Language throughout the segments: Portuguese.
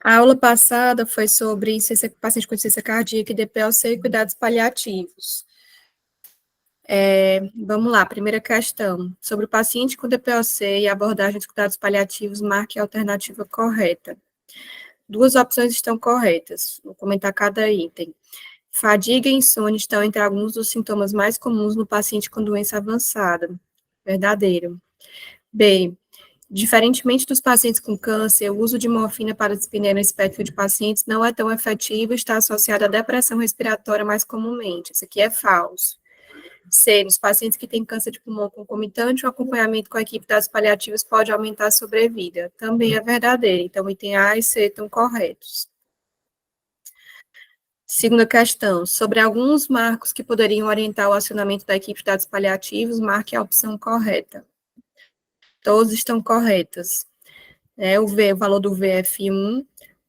A aula passada foi sobre paciente com insuficiência cardíaca e DPLC e cuidados paliativos. Vamos lá, primeira questão. Sobre o paciente com DPLC e abordagem dos cuidados paliativos, marque a alternativa correta. Duas opções estão corretas. Vou comentar cada item. Fadiga e insônia estão entre alguns dos sintomas mais comuns no paciente com doença avançada. Verdadeiro. B. Diferentemente dos pacientes com câncer, o uso de morfina para dispneia no espectro de pacientes não é tão efetivo e está associado à depressão respiratória mais comumente. Isso aqui é falso. C. Nos pacientes que têm câncer de pulmão concomitante, o acompanhamento com a equipe das paliativas pode aumentar a sobrevida. Também é verdadeiro. Então, item A e C estão corretos. Segunda questão. Sobre alguns marcos que poderiam orientar o acionamento da equipe de dados paliativos, marque a opção correta. Todos estão corretos. O valor do VF1,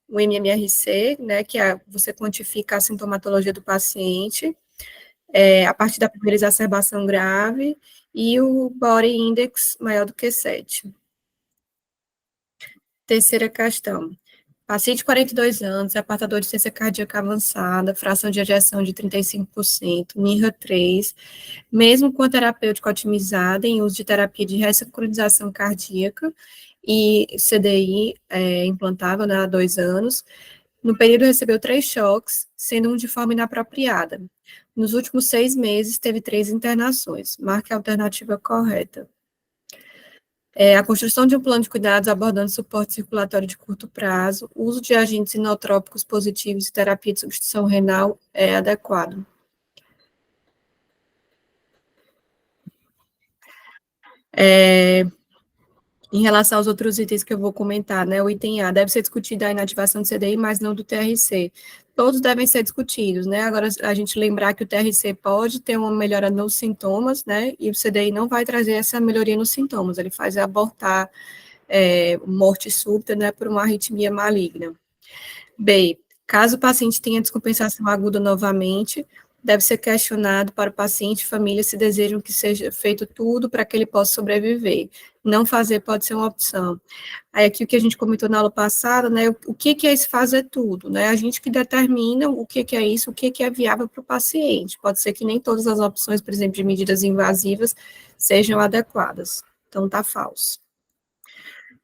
o MMRC, né, que você quantifica a sintomatologia do paciente, a partir da primeira exacerbação grave, e o Body Index maior do que 7. Terceira questão. Paciente de 42 anos, é portador de insuficiência cardíaca avançada, fração de ejeção de 35%, NIRA 3, mesmo com a terapêutica otimizada em uso de terapia de ressincronização cardíaca e CDI implantável, né, há 2 anos, no período recebeu 3 choques, sendo um de forma inapropriada. Nos últimos 6 meses, teve 3 internações. Marque a alternativa correta. A construção de um plano de cuidados abordando suporte circulatório de curto prazo, uso de agentes inotrópicos positivos e terapia de substituição renal é adequado. Em relação aos outros itens que eu vou comentar, né, o item A deve ser discutido a inativação do CDI, mas não do TRC. Todos devem ser discutidos, né, agora a gente lembrar que o TRC pode ter uma melhora nos sintomas, né, e o CDI não vai trazer essa melhoria nos sintomas, ele faz abortar morte súbita, né, por uma arritmia maligna. B, caso o paciente tenha descompensação aguda novamente, deve ser questionado para o paciente e família se desejam que seja feito tudo para que ele possa sobreviver. Não fazer pode ser uma opção. Aí aqui o que a gente comentou na aula passada, né, o que é esse fazer tudo, né, a gente que determina o que é isso, o que é viável para o paciente. Pode ser que nem todas as opções, por exemplo, de medidas invasivas, sejam adequadas. Então, tá falso.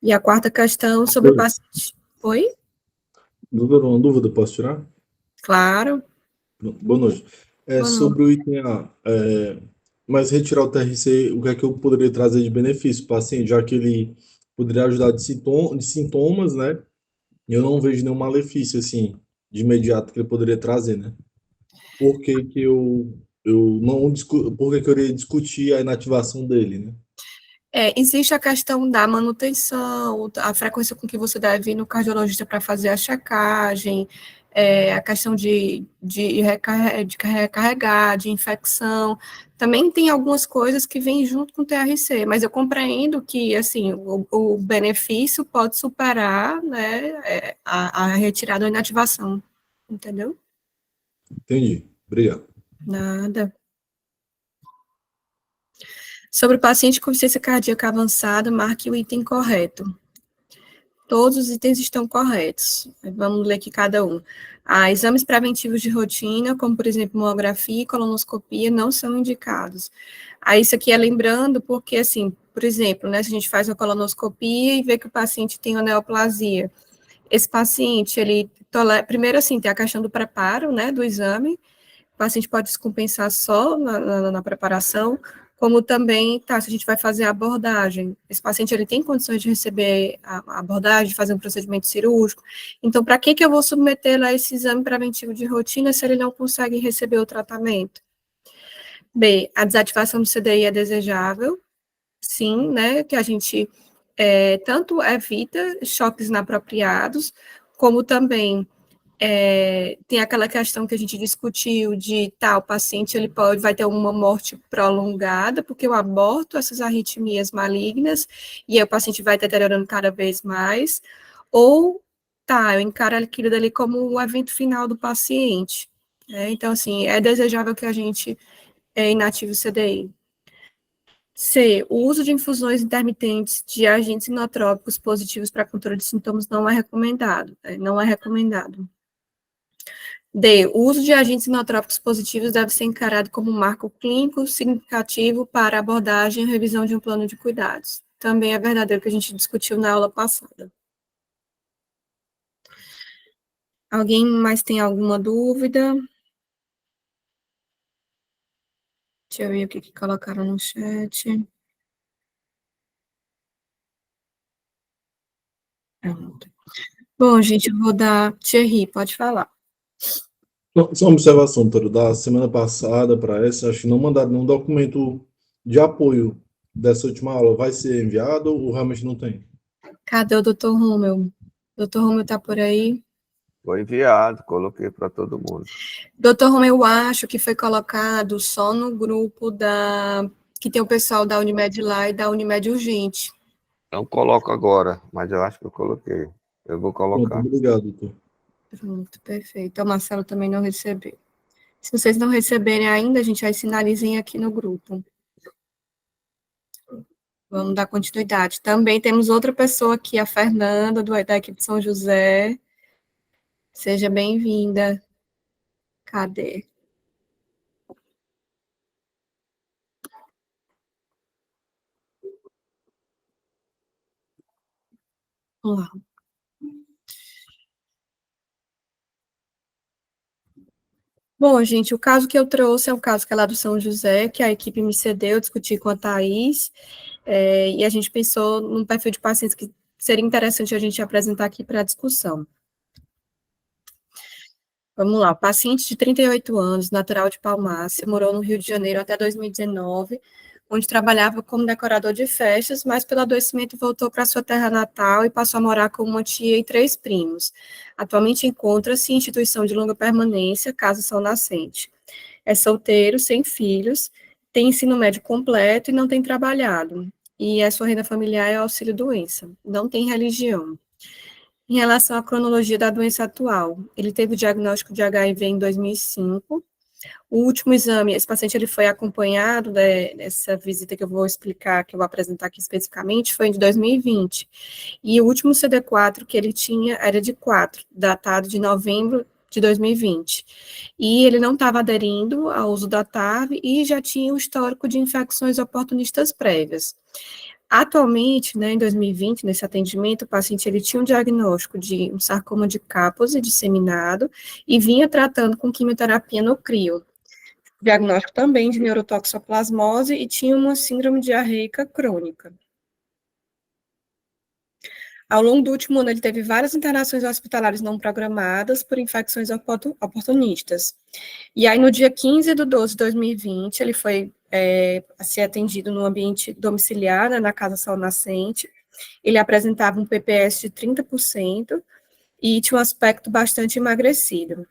E a quarta questão sobre o paciente. Oi? Doutor, uma dúvida, posso tirar? Claro. Boa noite. Boa Sobre noite. o item A, mas retirar o TRC, o que é que eu poderia trazer de benefício para o paciente, já que ele poderia ajudar de sintomas, né? E eu não vejo nenhum malefício, assim, de imediato que ele poderia trazer, né? Por que que eu não por que que eu iria discutir a inativação dele, né? Existe a questão da manutenção, a frequência com que você deve ir no cardiologista para fazer a checagem, a questão de recarregar, de infecção. Também tem algumas coisas que vêm junto com o TRC, mas eu compreendo que, assim, o benefício pode superar, né, a retirada ou inativação, entendeu? Entendi. Obrigado. Nada. Sobre o paciente com insuficiência cardíaca avançada, marque o item correto. Todos os itens estão corretos. Vamos ler aqui cada um. Exames preventivos de rotina, como, por exemplo, mamografia e colonoscopia, não são indicados. Isso aqui é lembrando porque, assim, por exemplo, né, se a gente faz uma colonoscopia e vê que o paciente tem uma neoplasia, esse paciente, ele tolera, primeiro, assim, tem a questão do preparo, né, do exame, o paciente pode descompensar só na preparação, como também, se a gente vai fazer a abordagem, esse paciente, ele tem condições de receber a abordagem, de fazer um procedimento cirúrgico, então, para que eu vou submeter lá esse exame preventivo de rotina se ele não consegue receber o tratamento? B, a desativação do CDI é desejável, sim, né, que a gente tanto evita choques inapropriados, como também tem aquela questão que a gente discutiu de o paciente ele vai ter uma morte prolongada, porque eu aborto essas arritmias malignas, e aí o paciente vai deteriorando cada vez mais, ou eu encaro aquilo dali como o evento final do paciente. Então, assim, é desejável que a gente inative o CDI. C. O uso de infusões intermitentes de agentes inotrópicos positivos para controle de sintomas não é recomendado. Não é recomendado. D. O uso de agentes inotrópicos positivos deve ser encarado como marco clínico significativo para abordagem e revisão de um plano de cuidados. Também é verdadeiro que a gente discutiu na aula passada. Alguém mais tem alguma dúvida? Deixa eu ver o que colocaram no chat. Pronto. Bom, gente, eu vou dar... Thierry, pode falar. Só uma observação, doutora, da semana passada para essa, acho que não mandaram nenhum documento de apoio dessa última aula. Vai ser enviado ou realmente não tem? Cadê o doutor Romeu? Doutor Romeu está por aí? Foi enviado, coloquei para todo mundo. Doutor Romeu, eu acho que foi colocado só no grupo que tem o pessoal da Unimed lá e da Unimed Urgente. Não coloco agora, mas eu acho que eu coloquei. Eu vou Pronto, colocar. obrigado, doutor. Pronto, perfeito. O Marcelo também não recebeu. Se vocês não receberem ainda, a gente vai sinalizem aqui no grupo. Vamos dar continuidade. Também temos outra pessoa aqui, a Fernanda, da equipe de São José. Seja bem-vinda. Cadê? Vamos lá. Bom, gente, o caso que eu trouxe é um caso que é lá do São José, que a equipe me cedeu, eu discuti com a Thaís, e a gente pensou num perfil de pacientes que seria interessante a gente apresentar aqui para a discussão. Vamos lá, paciente de 38 anos, natural de Palmácia, morou no Rio de Janeiro até 2019, onde trabalhava como decorador de festas, mas pelo adoecimento voltou para sua terra natal e passou a morar com uma tia e 3 primos. Atualmente encontra-se em instituição de longa permanência, Casa Sol Nascente. É solteiro, sem filhos, tem ensino médio completo e não tem trabalhado. E a sua renda familiar é auxílio-doença. Não tem religião. Em relação à cronologia da doença atual, ele teve o diagnóstico de HIV em 2005. O último exame, esse paciente ele foi acompanhado, nessa visita que eu vou explicar, que eu vou apresentar aqui especificamente, foi de 2020. E o último CD4 que ele tinha era de 4, datado de novembro de 2020. E ele não estava aderindo ao uso da TAV e já tinha o histórico de infecções oportunistas prévias. Atualmente, né, em 2020, nesse atendimento, o paciente ele tinha um diagnóstico de um sarcoma de Kaposi disseminado e vinha tratando com quimioterapia no crio. Diagnóstico também de neurotoxoplasmose e tinha uma síndrome diarreica crônica. Ao longo do último ano, ele teve várias internações hospitalares não programadas por infecções oportunistas. E aí, no dia 15 de 12 de 2020, ele foi a ser atendido no ambiente domiciliar, né, na Casa Sol Nascente. Ele apresentava um PPS de 30% e tinha um aspecto bastante emagrecido.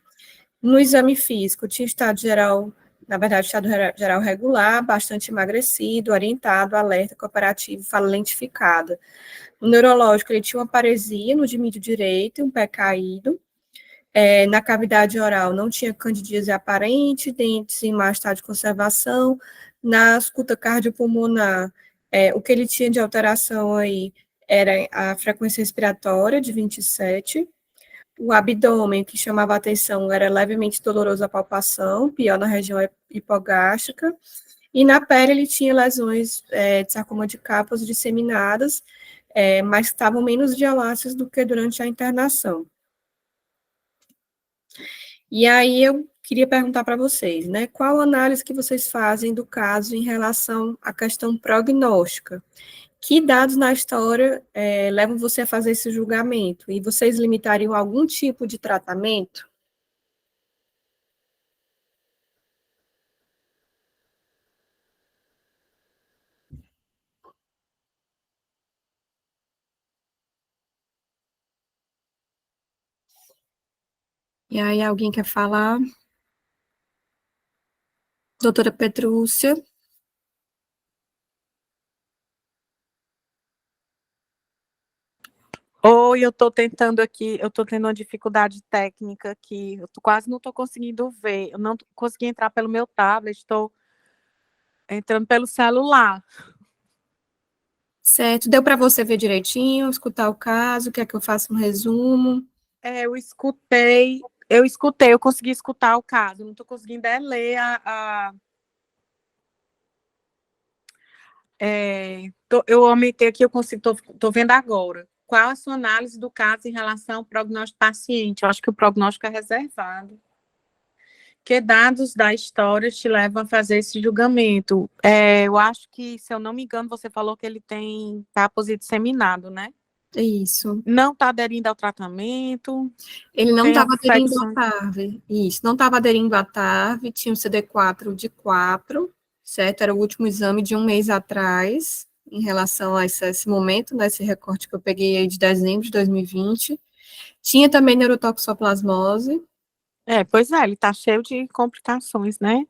No exame físico, tinha estado geral, na verdade, estado geral regular, bastante emagrecido, orientado, alerta, cooperativo, fala lentificada. No neurológico, ele tinha uma paresia no dimídio direito, um pé caído. Na cavidade oral, não tinha candidíase aparente, dentes em má estado de conservação. Na escuta cardiopulmonar, o que ele tinha de alteração aí era a frequência respiratória, de 27. O abdômen, que chamava a atenção, era levemente doloroso a palpação, pior na região hipogástrica. E na pele ele tinha lesões de sarcoma de Kaposi disseminadas, mas estavam menos violáceas do que durante a internação. E aí eu queria perguntar para vocês, né, qual análise que vocês fazem do caso em relação à questão prognóstica? Que dados na história levam você a fazer esse julgamento? E vocês limitariam algum tipo de tratamento? E aí, alguém quer falar? Doutora Petrúcia? Oi, eu estou tentando aqui, eu estou tendo uma dificuldade técnica aqui, quase não estou conseguindo ver, eu não consegui entrar pelo meu tablet, estou entrando pelo celular. Certo. Deu para você ver direitinho, escutar o caso? Quer que eu faça um resumo? Eu consegui escutar o caso, não estou conseguindo ler eu aumentei aqui, eu consigo, estou vendo agora. Qual a sua análise do caso em relação ao prognóstico do paciente? Eu acho que o prognóstico é reservado. Que dados da história te levam a fazer esse julgamento? Eu acho que, se eu não me engano, você falou que ele está disseminado, né? Isso. Não está aderindo ao tratamento. Ele não estava aderindo à infecções. TARV. Isso, não estava aderindo à TARV, tinha um CD4 de 4, certo? Era o último exame de um mês atrás, em relação a esse momento, né, esse recorte que eu peguei aí de dezembro de 2020. Tinha também neurotoxoplasmose. Pois é, ele está cheio de complicações, né?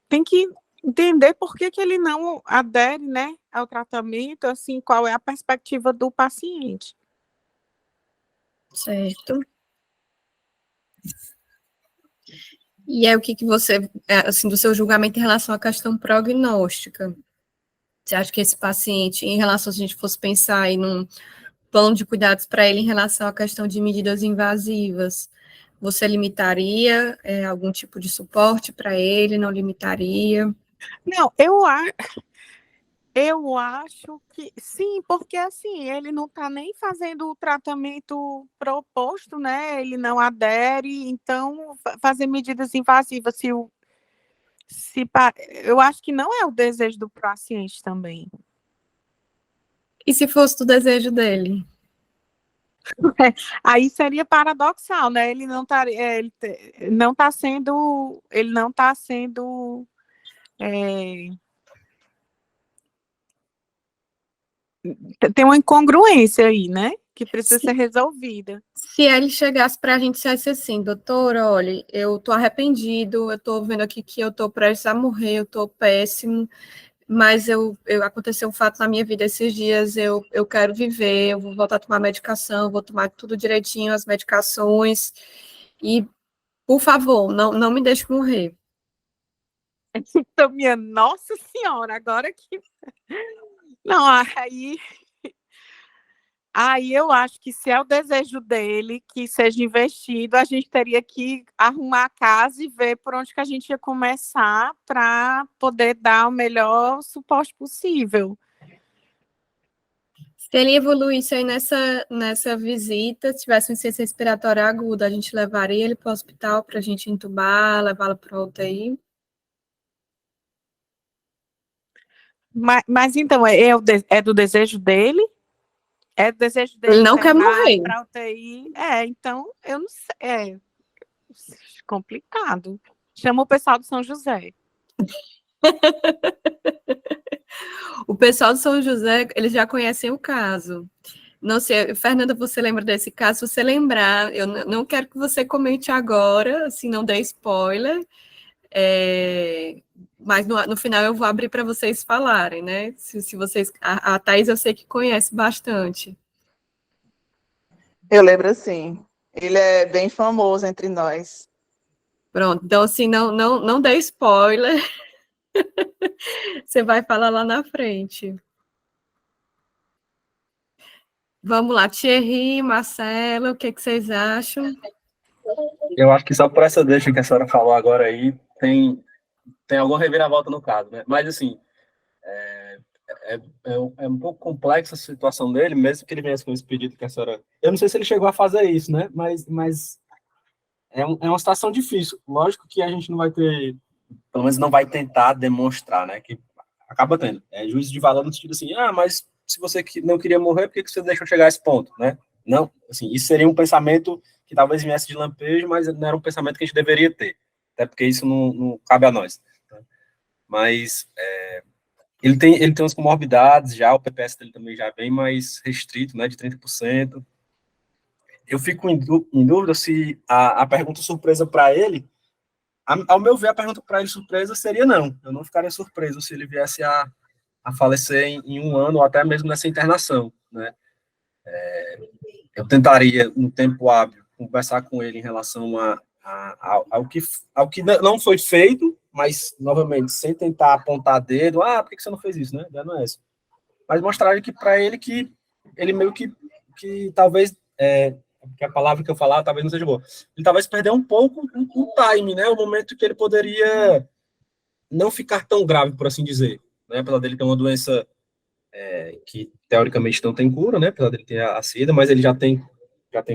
Tem que entender por que ele não adere, né, ao tratamento, assim, qual é a perspectiva do paciente. Certo. E é o que você, assim, do seu julgamento em relação à questão prognóstica? Você acha que esse paciente, em relação, se a gente fosse pensar aí num plano de cuidados para ele em relação à questão de medidas invasivas, você limitaria algum tipo de suporte para ele, não limitaria? Não, eu acho que sim, porque assim, ele não está nem fazendo o tratamento proposto, né? Ele não adere, então fazer medidas invasivas, eu acho que não é o desejo do paciente também. E se fosse do desejo dele? Aí seria paradoxal, né? Ele não está sendo tem uma incongruência aí, né? Que precisa ser resolvida. Se ele chegasse para a gente e dissesse assim, doutor, olha, eu tô arrependido, eu tô vendo aqui que eu tô prestes a morrer, eu tô péssimo, mas aconteceu um fato na minha vida esses dias, eu quero viver, eu vou voltar a tomar medicação, vou tomar tudo direitinho, as medicações, e, por favor, não me deixe morrer. Então, minha Nossa Senhora, agora que... Não, aí eu acho que se é o desejo dele que seja investido, a gente teria que arrumar a casa e ver por onde que a gente ia começar para poder dar o melhor suporte possível. Se ele evoluísse aí nessa visita, se tivesse uma insuficiência respiratória aguda, a gente levaria ele para o hospital para a gente entubar, levá-lo para a UTI? Mas então, é do desejo dele? É do desejo dele Ele não quer internar morrer. para UTI? Então, eu não sei. Complicado. Chama o pessoal do São José. O pessoal de São José, eles já conhecem o caso. Não sei, Fernanda, você lembra desse caso? Se você lembrar, eu não quero que você comente agora, assim, não dê spoiler, mas no final eu vou abrir para vocês falarem, né? Se vocês... A Thaís eu sei que conhece bastante. Eu lembro, sim. Ele é bem famoso entre nós. Pronto, então assim, não dê spoiler, você vai falar lá na frente. Vamos lá, Thierry, Marcelo, o que vocês acham? Eu acho que só por essa deixa que a senhora falou agora aí, tem alguma reviravolta no caso, né? Mas, assim, é um pouco complexa a situação dele, mesmo que ele venha com esse pedido que a senhora... Eu não sei se ele chegou a fazer isso, né? Mas é uma situação difícil. Lógico que a gente não vai ter... Pelo menos não vai tentar demonstrar, né? Que acaba tendo. É juízo de valor no sentido assim, mas se você não queria morrer, por que você deixou chegar a esse ponto, né? Não, assim, isso seria um pensamento que talvez viesse de lampejo, mas não era um pensamento que a gente deveria ter. Até porque isso não cabe a nós. Né? Mas ele tem umas comorbidades já, o PPS dele também já é bem mais restrito, né, de 30%. Eu fico em dúvida se a pergunta surpresa para ele, ao meu ver, a pergunta para ele surpresa seria não. Eu não ficaria surpreso se ele viesse a falecer em um ano, ou até mesmo nessa internação, né? Eu tentaria, no tempo hábil, conversar com ele em relação ao que não foi feito, mas, novamente, sem tentar apontar dedo, por que você não fez isso, né? Não é isso. Mas mostrar que para ele que ele meio que talvez, que a palavra que eu falar talvez não seja boa, ele talvez perdeu um pouco o time, né? O momento que ele poderia não ficar tão grave, por assim dizer, né? Apesar dele ter uma doença que teoricamente não tem cura, né? Apesar dele ter a SIDA, mas ele já tem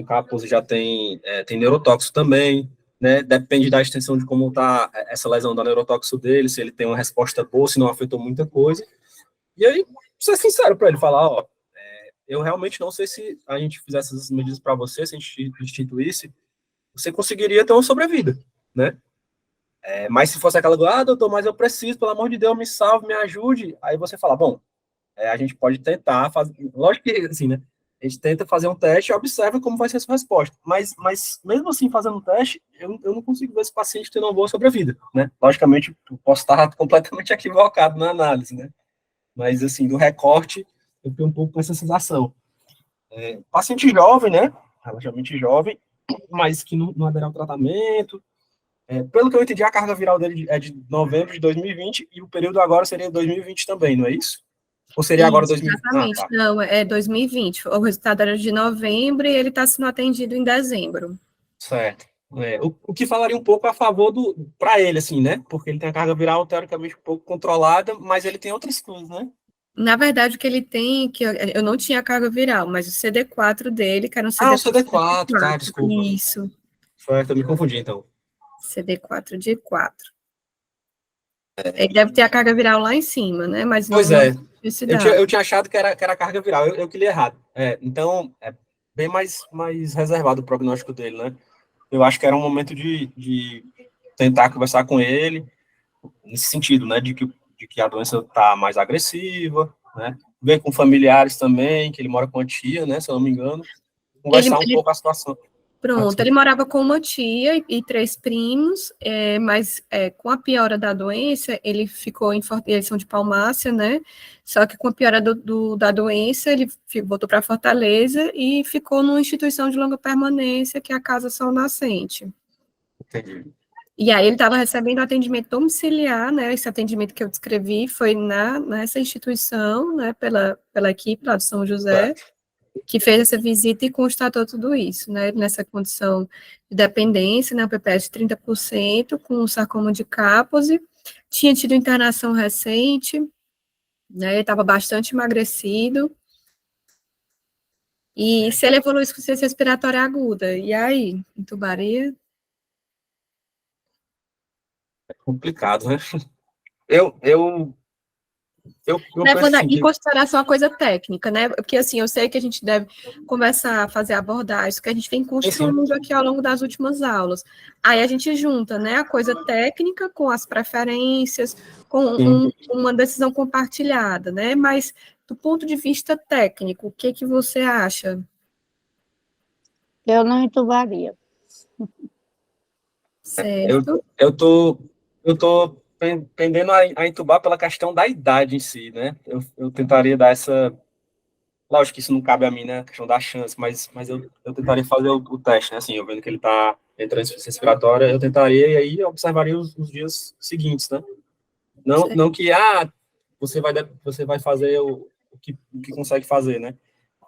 capos, já tem neurotóxico também, né? Depende da extensão de como está essa lesão da neurotóxico dele, se ele tem uma resposta boa, se não afetou muita coisa. E aí, ser sincero para ele, falar, eu realmente não sei se a gente fizesse essas medidas para você, se a gente instituísse, você conseguiria ter uma sobrevida, né? Mas se fosse aquela do, doutor, mas eu preciso, pelo amor de Deus, me salve, me ajude, aí você fala, bom, a gente pode tentar fazer, lógico que, assim, né? A gente tenta fazer um teste e observa como vai ser a sua resposta. Mas mesmo assim, fazendo um teste, eu não consigo ver esse paciente tendo uma boa sobrevida, né? Logicamente, eu posso estar completamente equivocado na análise, né? Mas, assim, do recorte, eu tenho um pouco com essa sensação. Paciente jovem, né? Relativamente jovem, mas que não adere ao tratamento. Pelo que eu entendi, a carga viral dele é de novembro de 2020 e o período agora seria 2020 também, não é isso? Ou seria agora Isso, 2020? exatamente. Tá. Não, é 2020. O resultado era de novembro e ele está sendo atendido em dezembro. Certo. O que falaria um pouco a favor para ele, assim, né? Porque ele tem a carga viral teoricamente um pouco controlada, mas ele tem outras coisas, né? Na verdade, o que ele tem, que eu não tinha carga viral, mas o CD4 dele, que era um O CD4. CD4, tá, desculpa. Isso. Certo, eu me confundi, então. CD4 de 4. Ele deve ter a carga viral lá em cima, né? Mas Pois não é. necessidade. Eu tinha achado que era carga viral, eu que li errado. Então, é bem mais reservado o prognóstico dele, né? Eu acho que era um momento de tentar conversar com ele, nesse sentido, né? De que a doença está mais agressiva, né? Ver com familiares também, que ele mora com a tia, né? Se eu não me engano. Conversar um pouco a situação. Pronto, ele morava com uma tia e 3 primos, mas com a piora da doença, ele ficou eles são de Palmácia, né? Só que com a piora da doença, ele voltou para Fortaleza e ficou numa instituição de longa permanência, que é a Casa Sol Nascente. Entendi. E aí ele estava recebendo atendimento domiciliar, né? Esse atendimento que eu descrevi foi nessa instituição, né? Pela equipe lá de São José. Que fez essa visita e constatou tudo isso, né, nessa condição de dependência, né, PPS de 30%, com sarcoma de Kaposi, tinha tido internação recente, né, ele estava bastante emagrecido, e se ele evoluísse com insuficiência respiratória aguda, e aí, entubaria? É complicado, né? Eu penso Levando assim, em que consideração a coisa técnica, né? Porque assim, eu sei que a gente deve começar a fazer abordagens que a gente vem construindo aqui ao longo das últimas aulas. Aí a gente junta, né, a coisa técnica com as preferências, com uma decisão compartilhada, né? Mas do ponto de vista técnico, o que você acha? Eu não entubaria. Certo. eu tô pendendo a entubar pela questão da idade em si, né? Eu tentaria dar essa. Lógico que isso não cabe a mim, né? A questão da chance, mas eu tentaria fazer o teste, né? Assim, eu vendo que ele tá entrando em insuficiência respiratória, eu tentaria e aí eu observaria os dias seguintes, né? Não que, você vai fazer o que consegue fazer, né?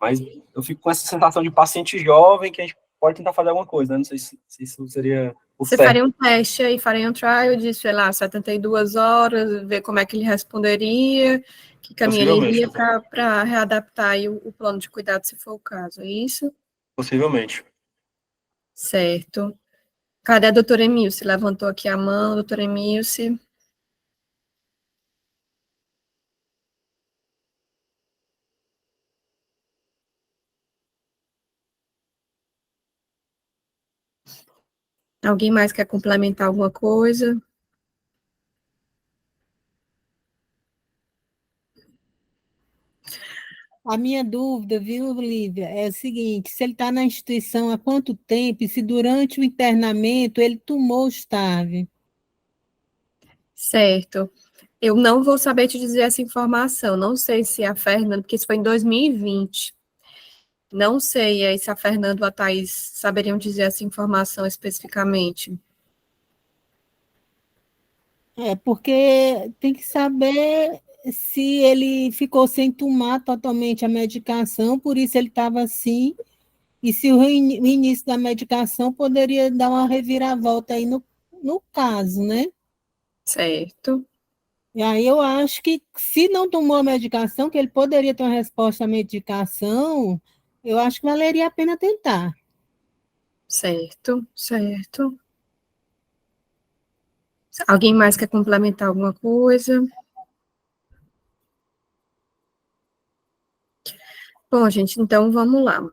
Mas eu fico com essa sensação de paciente jovem que a gente pode tentar fazer alguma coisa, né? Não sei se isso seria o Você certo. faria um teste aí, faria um trial de, sei lá, 72 horas, ver como é que ele responderia, que caminho ele iria para readaptar aí o plano de cuidado, se for o caso, é isso? Possivelmente. Certo. Cadê a doutora Emilce? Levantou aqui a mão, doutora Emilce. Alguém mais quer complementar alguma coisa? A minha dúvida, viu, Lívia, é o seguinte: se ele está na instituição há quanto tempo e se durante o internamento ele tomou o STAV? Certo. Eu não vou saber te dizer essa informação. Não sei se a Fernanda, porque isso foi em 2020. Não sei aí se a Fernanda ou a Thaís saberiam dizer essa informação especificamente. Porque tem que saber se ele ficou sem tomar totalmente a medicação, por isso ele estava assim, e se o início da medicação poderia dar uma reviravolta aí no caso, né? Certo, E aí eu acho que se não tomou a medicação, que ele poderia ter uma resposta à medicação, eu acho que valeria a pena tentar. certo, certo. Alguém mais quer complementar alguma coisa? Bom, gente, então vamos lá.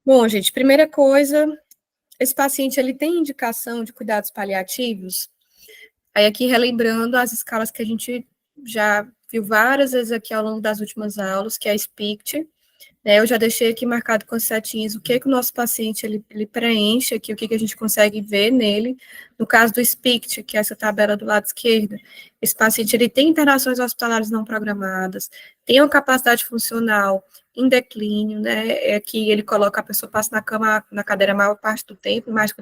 Bom, gente, primeira coisa, esse paciente ele tem indicação de cuidados paliativos? Aí aqui relembrando as escalas que a gente já viu várias vezes aqui ao longo das últimas aulas, que é a SPICT, né? Eu já deixei aqui marcado com setinhas o que o nosso paciente ele preenche aqui, o que a gente consegue ver nele. No caso do SPICT, que é essa tabela do lado esquerdo, esse paciente ele tem internações hospitalares não programadas, tem uma capacidade funcional em declínio, né? É que ele coloca a pessoa passa na cama, na cadeira a maior parte do tempo, mais de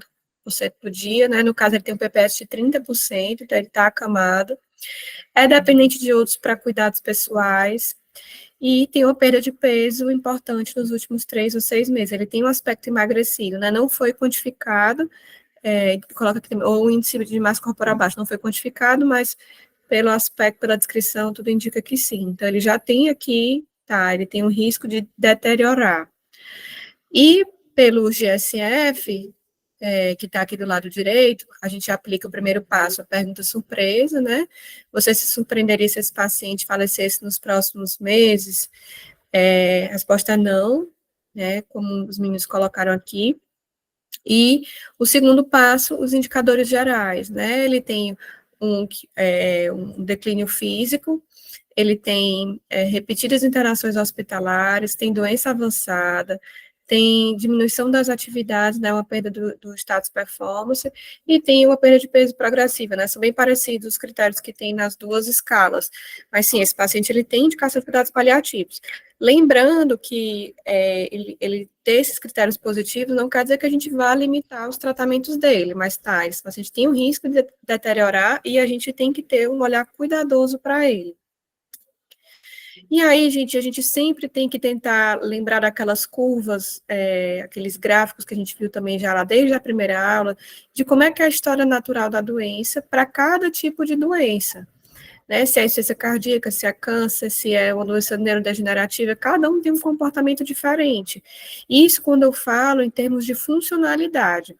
50% do dia, né? No caso, ele tem um PPS de 30%, então ele está acamado. É dependente de outros para cuidados pessoais, e tem uma perda de peso importante nos últimos 3 ou 6 meses. Ele tem um aspecto emagrecido, né? Não foi quantificado, coloca aqui, ou o índice de massa corporal baixo, não foi quantificado, mas pelo aspecto, pela descrição, tudo indica que sim. Então, ele já tem aqui, tá? Ele tem um risco de deteriorar. E pelo GSF, que está aqui do lado direito, a gente aplica o primeiro passo, a pergunta surpresa, né? Você se surpreenderia se esse paciente falecesse nos próximos meses? A resposta é não, né? Como os meninos colocaram aqui. E o segundo passo, os indicadores gerais, né? Ele tem um declínio físico, ele tem repetidas internações hospitalares, tem doença avançada, tem diminuição das atividades, né, uma perda do status performance, e tem uma perda de peso progressiva, né, são bem parecidos os critérios que tem nas duas escalas, mas sim, esse paciente, ele tem indicação de cuidados paliativos. Lembrando que ele ter esses critérios positivos não quer dizer que a gente vá limitar os tratamentos dele, mas tá, esse paciente tem um risco de deteriorar e a gente tem que ter um olhar cuidadoso para ele. E aí, gente, a gente sempre tem que tentar lembrar daquelas curvas, aqueles gráficos que a gente viu também já lá desde a primeira aula, de como é que é a história natural da doença para cada tipo de doença, né? Se é insuficiência cardíaca, se é câncer, se é uma doença neurodegenerativa, cada um tem um comportamento diferente. Isso quando eu falo em termos de funcionalidade.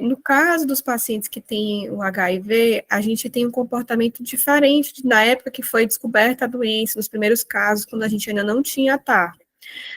No caso dos pacientes que têm o HIV, a gente tem um comportamento diferente na época que foi descoberta a doença, nos primeiros casos, quando a gente ainda não tinha TAR.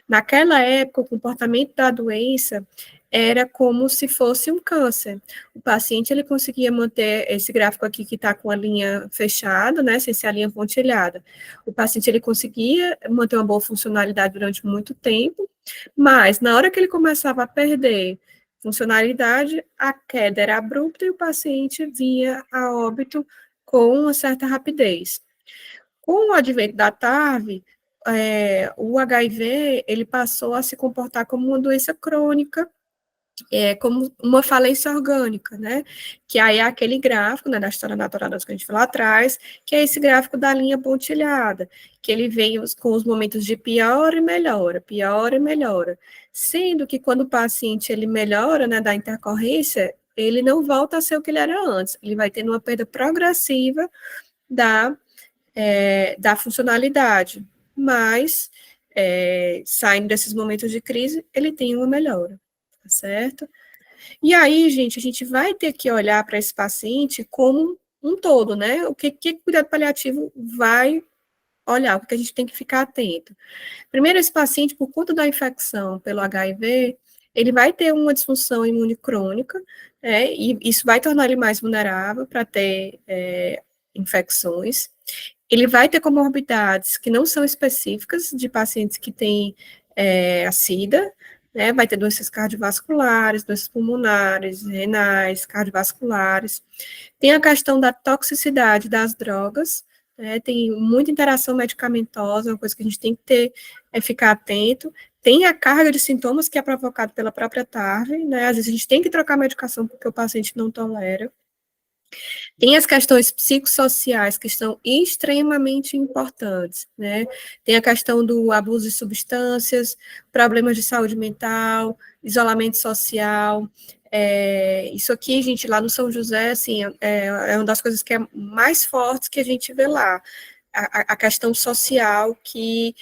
Naquela época, o comportamento da doença era como se fosse um câncer. O paciente, ele conseguia manter esse gráfico aqui que está com a linha fechada, né, sem ser a linha pontilhada. O paciente, ele conseguia manter uma boa funcionalidade durante muito tempo, mas na hora que ele começava a perder funcionalidade, a queda era abrupta e o paciente vinha a óbito com uma certa rapidez. Com o advento da TARV, o HIV, ele passou a se comportar como uma doença crônica, como uma falência orgânica, né, que aí é aquele gráfico, né, da história natural que a gente falou atrás, que é esse gráfico da linha pontilhada, que ele vem com os momentos de piora e melhora, sendo que quando o paciente, ele melhora, né, da intercorrência, ele não volta a ser o que ele era antes, ele vai tendo uma perda progressiva da funcionalidade, mas, saindo desses momentos de crise, ele tem uma melhora, tá certo? E aí, gente, a gente vai ter que olhar para esse paciente como um todo, né? O que o cuidado paliativo vai olhar, o que a gente tem que ficar atento. Primeiro, esse paciente, por conta da infecção pelo HIV, ele vai ter uma disfunção imune crônica, e isso vai tornar ele mais vulnerável para ter infecções. Ele vai ter comorbidades que não são específicas de pacientes que têm a SIDA, né? Vai ter doenças cardiovasculares, doenças pulmonares, renais, cardiovasculares. Tem a questão da toxicidade das drogas, né? Tem muita interação medicamentosa, uma coisa que a gente tem que ter é ficar atento. Tem a carga de sintomas que é provocada pela própria TARV, né? Às vezes a gente tem que trocar a medicação porque o paciente não tolera. Tem as questões psicossociais que são extremamente importantes, né? Tem a questão do abuso de substâncias, problemas de saúde mental, isolamento social. Isso aqui, gente, lá no São José, assim, é uma das coisas que é mais fortes que a gente vê lá. A questão social que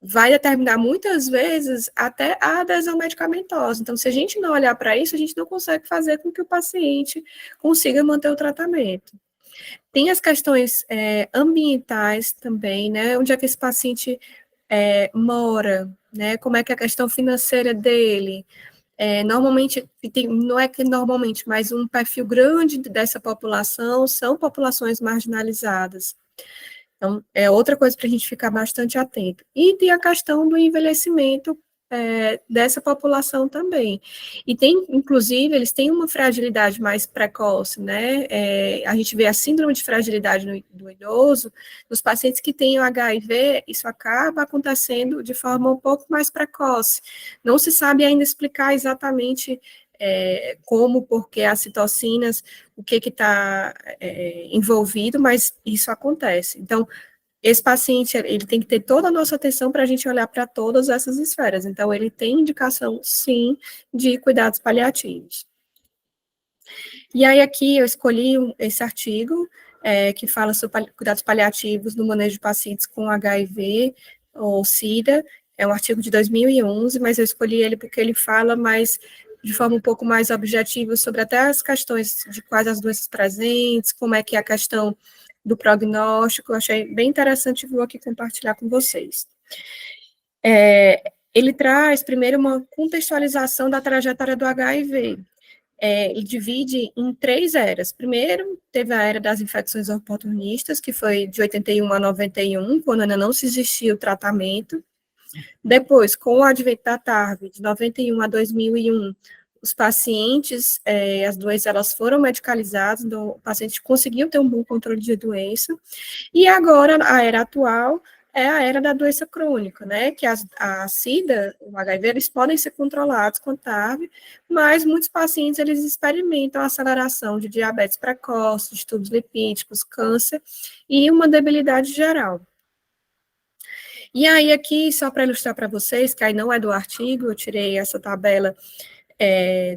vai determinar muitas vezes até a adesão medicamentosa. Então, se a gente não olhar para isso, a gente não consegue fazer com que o paciente consiga manter o tratamento. Tem as questões ambientais também, né? Onde é que esse paciente mora, né? Como é que é a questão financeira dele. Normalmente, não é que normalmente, mas um perfil grande dessa população são populações marginalizadas. Então, é outra coisa para a gente ficar bastante atento. E tem a questão do envelhecimento dessa população também. E tem, inclusive, eles têm uma fragilidade mais precoce, né? A gente vê a síndrome de fragilidade do idoso, nos pacientes que têm o HIV, isso acaba acontecendo de forma um pouco mais precoce. Não se sabe ainda explicar exatamente como, porque as citocinas, o que está envolvido, mas isso acontece. Então, esse paciente, ele tem que ter toda a nossa atenção para a gente olhar para todas essas esferas. Então, ele tem indicação, sim, de cuidados paliativos. E aí, aqui, eu escolhi esse artigo, que fala sobre cuidados paliativos no manejo de pacientes com HIV ou SIDA. É um artigo de 2011, mas eu escolhi ele porque ele fala mais de forma um pouco mais objetiva sobre até as questões de quais as doenças presentes, como é que é a questão do prognóstico. Eu achei bem interessante, vou aqui compartilhar com vocês. Ele traz, primeiro, uma contextualização da trajetória do HIV. Ele divide em 3 eras. Primeiro, teve a era das infecções oportunistas, que foi de 81 a 91, quando ainda não se existia o tratamento. Depois, com o advento da TARV, de 91 a 2001, os pacientes, as doenças, elas foram medicalizadas, então o paciente conseguiu ter um bom controle de doença. E agora, a era atual, é a era da doença crônica, né, que a SIDA, o HIV, eles podem ser controlados com TARV, mas muitos pacientes, eles experimentam aceleração de diabetes precoce, distúrbios lipídicos, câncer e uma debilidade geral. E aí, aqui, só para ilustrar para vocês, que aí não é do artigo, eu tirei essa tabela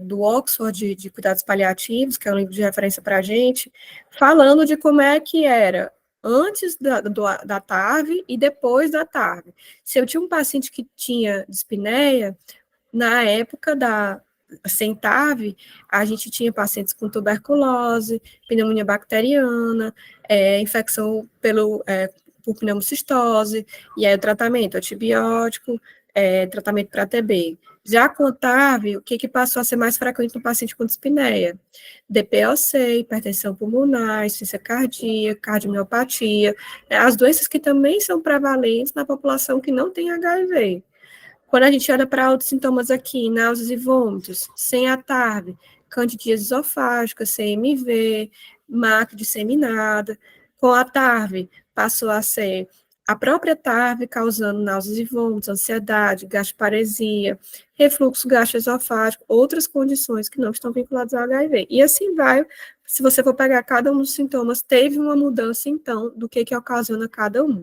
do Oxford de cuidados paliativos, que é um livro de referência para a gente, falando de como é que era antes da TARV e depois da TARV. Se eu tinha um paciente que tinha dispneia, na época sem TARV, a gente tinha pacientes com tuberculose, pneumonia bacteriana, infecção por pneumocistose, e aí o tratamento antibiótico, tratamento para TB. Já com o TARV, o que passou a ser mais frequente no paciente com dispneia? DPOC, hipertensão pulmonar, insuficiência cardíaca, cardiomiopatia, as doenças que também são prevalentes na população que não tem HIV. Quando a gente olha para outros sintomas aqui, náuseas e vômitos, sem a TARV, candidíase esofágica, CMV, MAC disseminada. Com a TARV, passou a ser a própria TARV causando náuseas e vômitos, ansiedade, gastroparesia, refluxo gastroesofágico, outras condições que não estão vinculadas ao HIV. E assim vai, se você for pegar cada um dos sintomas, teve uma mudança, então, do que ocasiona cada um.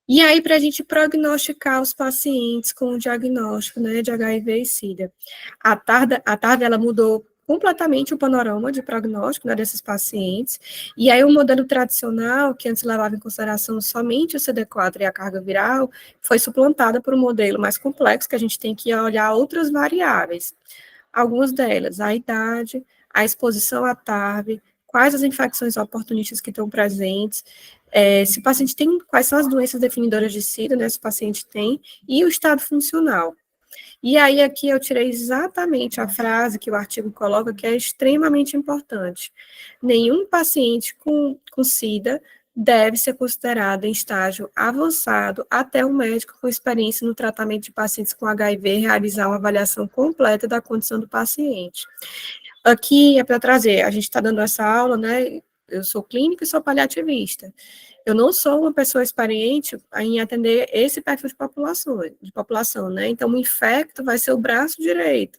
E aí, para a gente prognosticar os pacientes com o diagnóstico, né, de HIV e SIDA, a TARV, ela mudou completamente o panorama de prognóstico, né, desses pacientes, e aí o modelo tradicional, que antes levava em consideração somente o CD4 e a carga viral, foi suplantada por um modelo mais complexo, que a gente tem que olhar outras variáveis, algumas delas, a idade, a exposição à TARV, quais as infecções oportunistas que estão presentes, se o paciente tem, quais são as doenças definidoras de SIDA, né, se o paciente tem, e o estado funcional. E aí, aqui eu tirei exatamente a frase que o artigo coloca, que é extremamente importante. Nenhum paciente com SIDA deve ser considerado em estágio avançado até o médico com experiência no tratamento de pacientes com HIV realizar uma avaliação completa da condição do paciente. Aqui é para trazer, a gente está dando essa aula, né, eu sou clínica e sou paliativista. Eu não sou uma pessoa experiente em atender esse perfil de população, né? Então, o infecto vai ser o braço direito.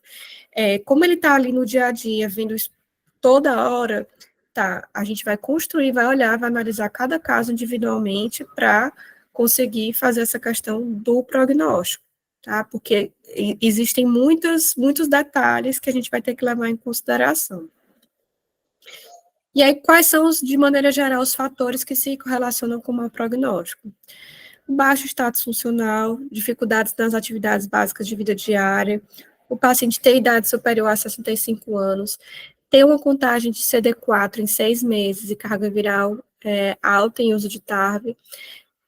Como ele está ali no dia a dia, vendo isso toda hora, tá, a gente vai construir, vai olhar, vai analisar cada caso individualmente para conseguir fazer essa questão do prognóstico, tá? Porque existem muitos detalhes que a gente vai ter que levar em consideração. E aí, quais são, de maneira geral, os fatores que se correlacionam com o mau prognóstico? Baixo status funcional, dificuldades nas atividades básicas de vida diária, o paciente ter idade superior a 65 anos, ter uma contagem de CD4 em 6 meses e carga viral alta em uso de TARV,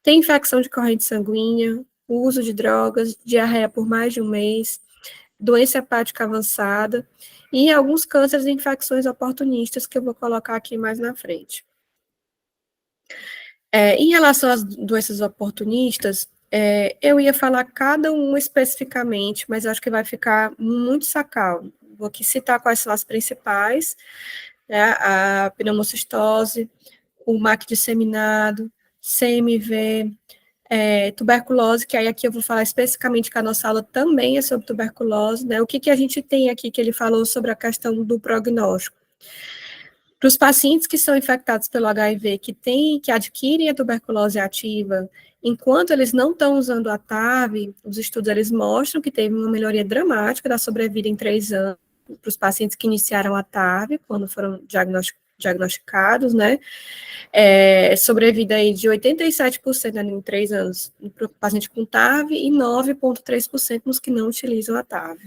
ter infecção de corrente sanguínea, uso de drogas, diarreia por mais de um mês, doença hepática avançada e alguns cânceres e infecções oportunistas que eu vou colocar aqui mais na frente. Em relação às doenças oportunistas, eu ia falar cada um especificamente, mas acho que vai ficar muito sacal. Vou aqui citar quais são as principais, né, a pneumocistose, o MAC disseminado, CMV, tuberculose, que aí aqui eu vou falar especificamente que a nossa aula também é sobre tuberculose, né? O que a gente tem aqui que ele falou sobre a questão do prognóstico? Para os pacientes que são infectados pelo HIV, que adquirem a tuberculose ativa, enquanto eles não estão usando a TAV, os estudos eles mostram que teve uma melhoria dramática da sobrevida em 3 anos, para os pacientes que iniciaram a TAV, quando foram diagnosticados, né? Sobrevida aí de 87% em 3 anos para o paciente com TAV e 9,3% nos que não utilizam a TAV.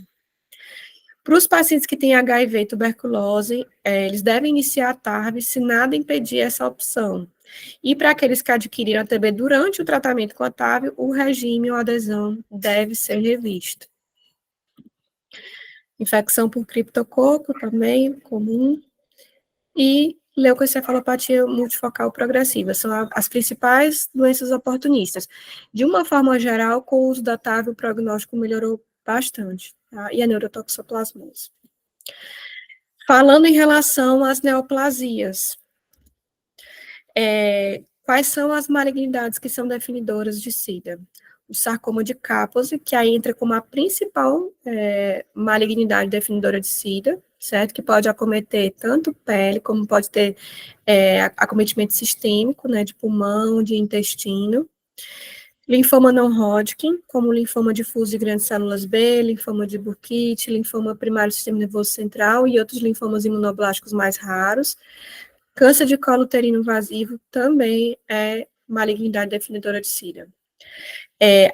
Para os pacientes que têm HIV e tuberculose, eles devem iniciar a TARV se nada impedir essa opção. E para aqueles que adquiriram a TB durante o tratamento com a TAV, o regime ou adesão deve ser revisto. Infecção por criptococo também, comum. E leucoencefalopatia multifocal progressiva, são as principais doenças oportunistas. De uma forma geral, com o uso da TAV, o prognóstico melhorou bastante, tá? E a neurotoxoplasmose. Falando em relação às neoplasias, quais são as malignidades que são definidoras de SIDA? O sarcoma de Kaposi, que aí entra como a principal malignidade definidora de SIDA, certo? Que pode acometer tanto pele, como pode ter acometimento sistêmico, né, de pulmão, de intestino. Linfoma não Hodgkin, como linfoma difuso de grandes células B, linfoma de Burkitt, linfoma primário do sistema nervoso central e outros linfomas imunoblásticos mais raros. Câncer de colo uterino invasivo também é malignidade definidora de SIDA.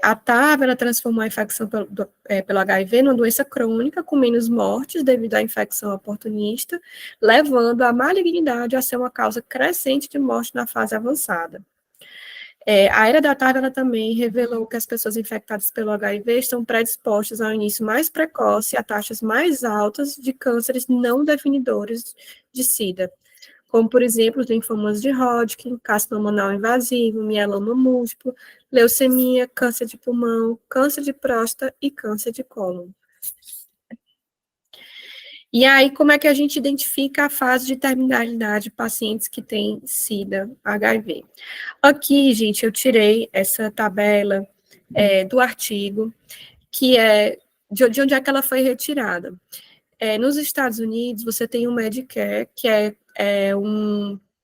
A TAV, ela transformou a infecção pelo HIV numa doença crônica, com menos mortes devido à infecção oportunista, levando a malignidade a ser uma causa crescente de morte na fase avançada. A era da TAV, ela também revelou que as pessoas infectadas pelo HIV estão predispostas ao início mais precoce e a taxas mais altas de cânceres não definidores de SIDA, como, por exemplo, os linfomas de Hodgkin, carcinoma não invasivo, mieloma múltiplo, leucemia, câncer de pulmão, câncer de próstata e câncer de cólon. E aí, como é que a gente identifica a fase de terminalidade de pacientes que têm SIDA, HIV? Aqui, gente, eu tirei essa tabela do artigo, que é de onde é que ela foi retirada. Nos Estados Unidos, você tem o Medicare, que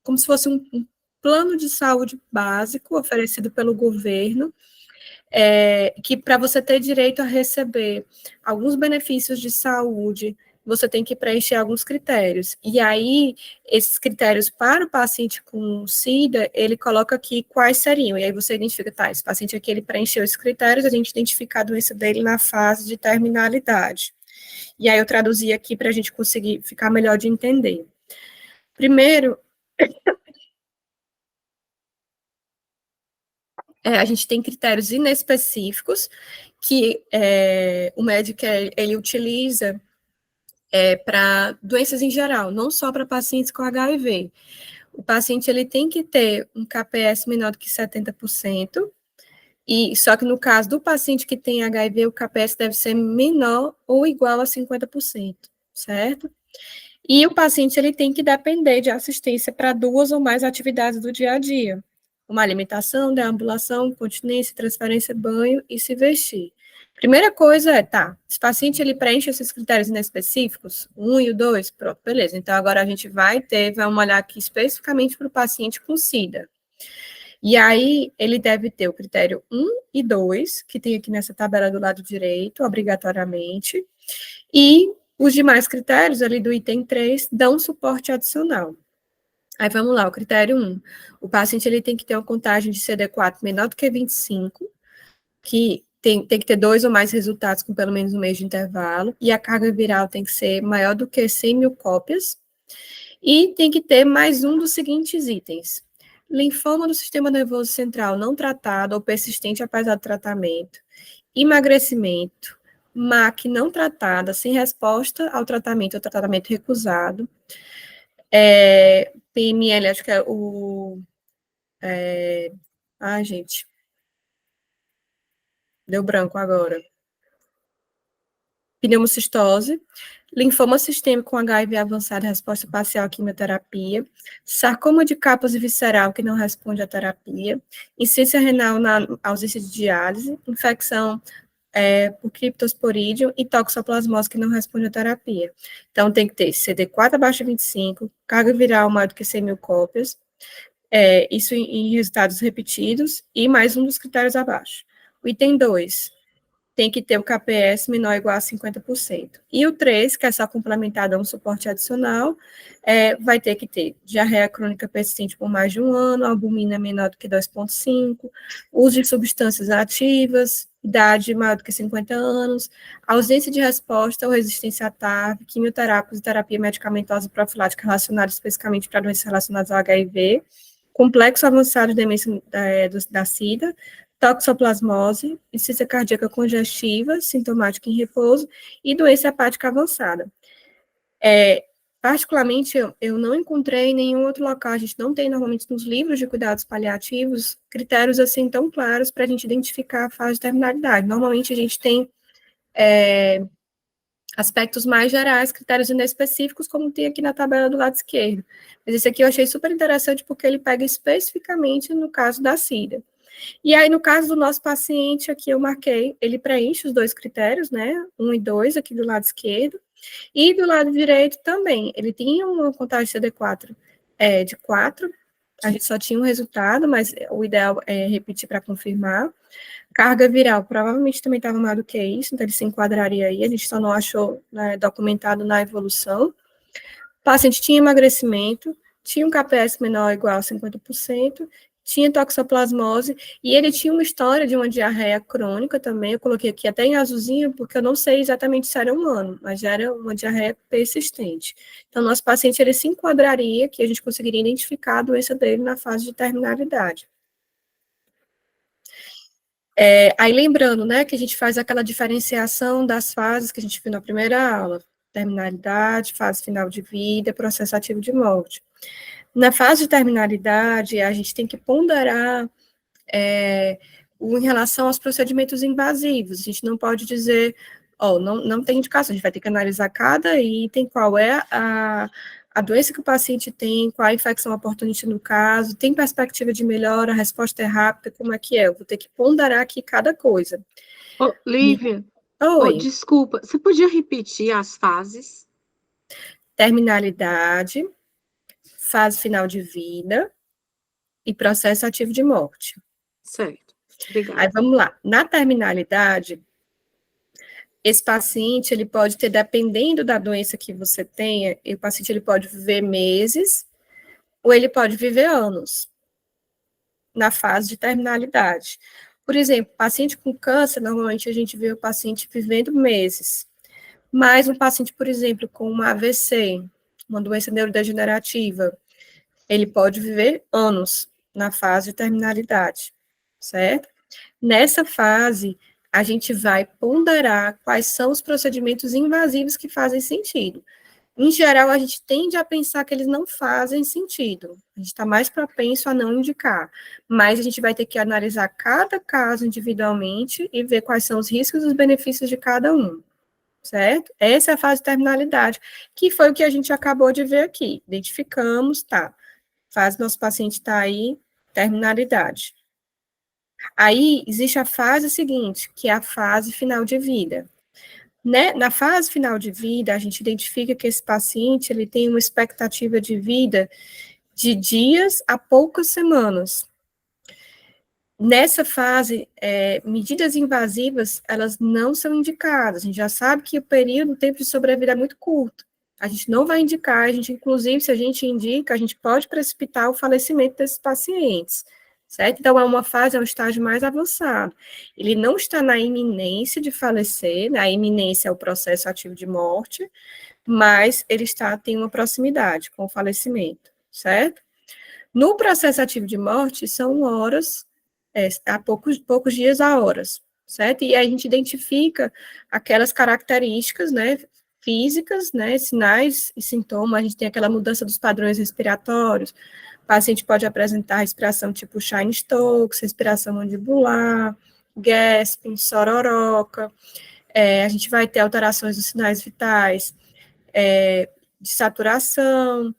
como se fosse um plano de saúde básico oferecido pelo governo, que para você ter direito a receber alguns benefícios de saúde, você tem que preencher alguns critérios. E aí, esses critérios para o paciente com SIDA, ele coloca aqui quais seriam. E aí você identifica, tá, esse paciente aqui, ele preencheu esses critérios, a gente identifica a doença dele na fase de terminalidade. E aí eu traduzi aqui para a gente conseguir ficar melhor de entender. Primeiro, a gente tem critérios inespecíficos que o Medicare, ele utiliza para doenças em geral, não só para pacientes com HIV. O paciente ele tem que ter um KPS menor do que 70%, só que no caso do paciente que tem HIV, o KPS deve ser menor ou igual a 50%, certo? E o paciente ele tem que depender de assistência para 2 ou mais atividades do dia a dia. Uma alimentação, deambulação, continência, transferência, banho e se vestir. Primeira coisa é, esse paciente ele preenche esses critérios inespecíficos, 1 e o 2, pronto, beleza. Então, agora a gente vamos olhar aqui especificamente para o paciente com SIDA. E aí, ele deve ter o critério 1 e 2, que tem aqui nessa tabela do lado direito, obrigatoriamente, e os demais critérios ali do item 3 dão suporte adicional. Aí vamos lá, o critério 1. O paciente ele tem que ter uma contagem de CD4 menor do que 25, que tem que ter 2 ou mais resultados com pelo menos um mês de intervalo, e a carga viral tem que ser maior do que 100 mil cópias, e tem que ter mais um dos seguintes itens: linfoma do sistema nervoso central não tratado ou persistente apesar do tratamento, emagrecimento, MAC não tratada, sem resposta ao tratamento ou tratamento recusado, PML, acho que é ai, gente, deu branco agora. Pneumocistose, linfoma sistêmico com HIV avançado, resposta parcial à quimioterapia, sarcoma de Kaposi visceral que não responde à terapia, insuficiência renal na ausência de diálise, infecção por criptosporídeo e toxoplasmose que não responde à terapia. Então, tem que ter CD4 abaixo de 25, carga viral maior do que 100 mil cópias, isso em resultados repetidos, e mais um dos critérios abaixo. O item 2, tem que ter o KPS menor ou igual a 50%. E o 3, que é só complementado a um suporte adicional, vai ter que ter diarreia crônica persistente por mais de 1 ano, albumina menor do que 2,5, uso de substâncias ativas, idade maior do que 50 anos, ausência de resposta ou resistência a TARV, quimioterápicos e terapia medicamentosa profilática relacionada especificamente para doenças relacionadas ao HIV, complexo avançado de demência da SIDA, toxoplasmose, insuficiência cardíaca congestiva, sintomática em repouso, e doença hepática avançada. Particularmente, eu não encontrei em nenhum outro local, a gente não tem normalmente nos livros de cuidados paliativos, critérios assim tão claros para a gente identificar a fase de terminalidade. Normalmente a gente tem aspectos mais gerais, critérios inespecíficos, como tem aqui na tabela do lado esquerdo. Mas esse aqui eu achei super interessante porque ele pega especificamente no caso da SIDA. E aí, no caso do nosso paciente, aqui eu marquei, ele preenche os 2 critérios, né, 1 e 2, aqui do lado esquerdo, e do lado direito também, ele tinha uma contagem CD4 de 4, a gente só tinha um resultado, mas o ideal é repetir para confirmar. Carga viral, provavelmente também estava maior do que isso, então ele se enquadraria aí, a gente só não achou, né, documentado na evolução. O paciente tinha emagrecimento, tinha um KPS menor ou igual a 50%, tinha toxoplasmose, e ele tinha uma história de uma diarreia crônica também, eu coloquei aqui até em azulzinho, porque eu não sei exatamente se era humano, mas já era uma diarreia persistente. Então, nosso paciente, ele se enquadraria, que a gente conseguiria identificar a doença dele na fase de terminalidade. Aí, lembrando, né, que a gente faz aquela diferenciação das fases que a gente viu na primeira aula, terminalidade, fase final de vida, processo ativo de morte. Na fase de terminalidade, a gente tem que ponderar em relação aos procedimentos invasivos. A gente não pode dizer, não tem indicação, a gente vai ter que analisar cada item, qual é a doença que o paciente tem, qual a infecção oportunista no caso, tem perspectiva de melhora, a resposta é rápida, como é que é? Eu vou ter que ponderar aqui cada coisa. Lívia, desculpa, você podia repetir as fases? Terminalidade, fase final de vida e processo ativo de morte. Certo, obrigada. Aí, vamos lá. Na terminalidade, esse paciente, ele pode ter, dependendo da doença que você tenha, o paciente ele pode viver meses ou ele pode viver anos na fase de terminalidade. Por exemplo, paciente com câncer, normalmente a gente vê o paciente vivendo meses. Mas um paciente, por exemplo, com uma AVC, uma doença neurodegenerativa, ele pode viver anos na fase de terminalidade, certo? Nessa fase, a gente vai ponderar quais são os procedimentos invasivos que fazem sentido. Em geral, a gente tende a pensar que eles não fazem sentido. A gente está mais propenso a não indicar. Mas a gente vai ter que analisar cada caso individualmente e ver quais são os riscos e os benefícios de cada um. certo? Essa é a fase de terminalidade, que foi o que a gente acabou de ver aqui. Identificamos, tá, fase do nosso paciente está aí, terminalidade. Aí, existe a fase seguinte, que é a fase final de vida. Né? Na fase final de vida, a gente identifica que esse paciente, ele tem uma expectativa de vida de dias a poucas semanas. Nessa fase, medidas invasivas, elas não são indicadas. A gente já sabe que o período, o tempo de sobrevida é muito curto. A gente não vai indicar, a gente, inclusive, se a gente indica, a gente pode precipitar o falecimento desses pacientes, certo? Então, é uma fase, é um estágio mais avançado. Ele não está na iminência de falecer, na iminência é o processo ativo de morte, mas ele tem uma proximidade com o falecimento, certo? No processo ativo de morte, são horas, há poucos dias a horas, certo? E a gente identifica aquelas características, né, físicas, né, sinais e sintomas, a gente tem aquela mudança dos padrões respiratórios, o paciente pode apresentar respiração tipo Cheyne-Stokes, respiração mandibular, gasping, sororoca, a gente vai ter alterações dos sinais vitais, de saturação,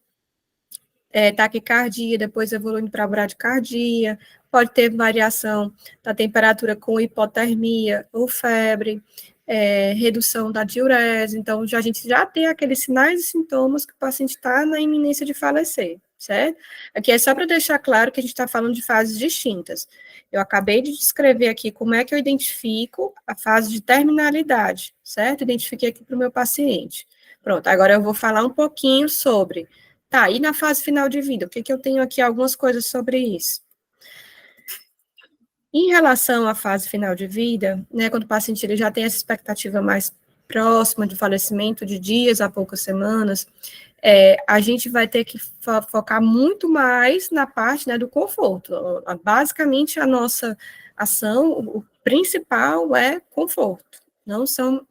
taquicardia, depois evoluindo para bradicardia, pode ter variação da temperatura com hipotermia ou febre, redução da diurese, então a gente já tem aqueles sinais e sintomas que o paciente está na iminência de falecer, certo? Aqui é só para deixar claro que a gente está falando de fases distintas. Eu acabei de descrever aqui como é que eu identifico a fase de terminalidade, certo? Identifiquei aqui para o meu paciente. Pronto, agora eu vou falar um pouquinho sobre... Tá, e na fase final de vida, o que eu tenho aqui? Algumas coisas sobre isso. Em relação à fase final de vida, né, quando o paciente ele já tem essa expectativa mais próxima de falecimento, de dias a poucas semanas, a gente vai ter que focar muito mais na parte, né, do conforto. Basicamente, a nossa ação, o principal é conforto, não são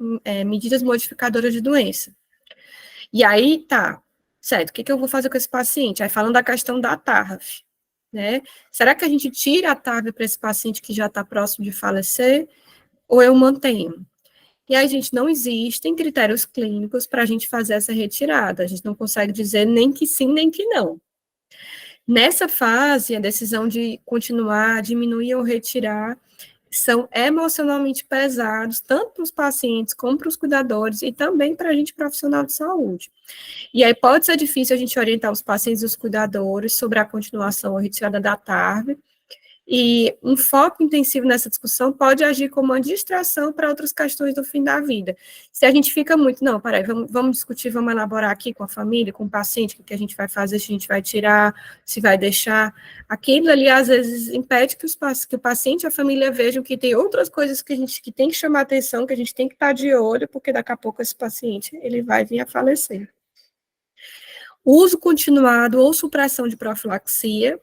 medidas modificadoras de doença. E aí, tá, certo, o que eu vou fazer com esse paciente? Aí falando da questão da TARF, né? Será que a gente tira a TARF para esse paciente que já está próximo de falecer, ou eu mantenho? E aí, gente, não existem critérios clínicos para a gente fazer essa retirada, a gente não consegue dizer nem que sim, nem que não. Nessa fase, a decisão de continuar, diminuir ou retirar, são emocionalmente pesados, tanto para os pacientes como para os cuidadores e também para a gente profissional de saúde. E aí pode ser difícil a gente orientar os pacientes e os cuidadores sobre a continuação ou retirada da TARV, e um foco intensivo nessa discussão pode agir como uma distração para outras questões do fim da vida. Se a gente fica muito, não, peraí, vamos discutir, vamos elaborar aqui com a família, com o paciente, o que a gente vai fazer, se a gente vai tirar, se vai deixar, aquilo ali às vezes impede que o paciente e a família vejam que tem outras coisas que a gente que tem que chamar atenção, que a gente tem que estar de olho, porque daqui a pouco esse paciente, ele vai vir a falecer. Uso continuado ou supressão de profilaxia,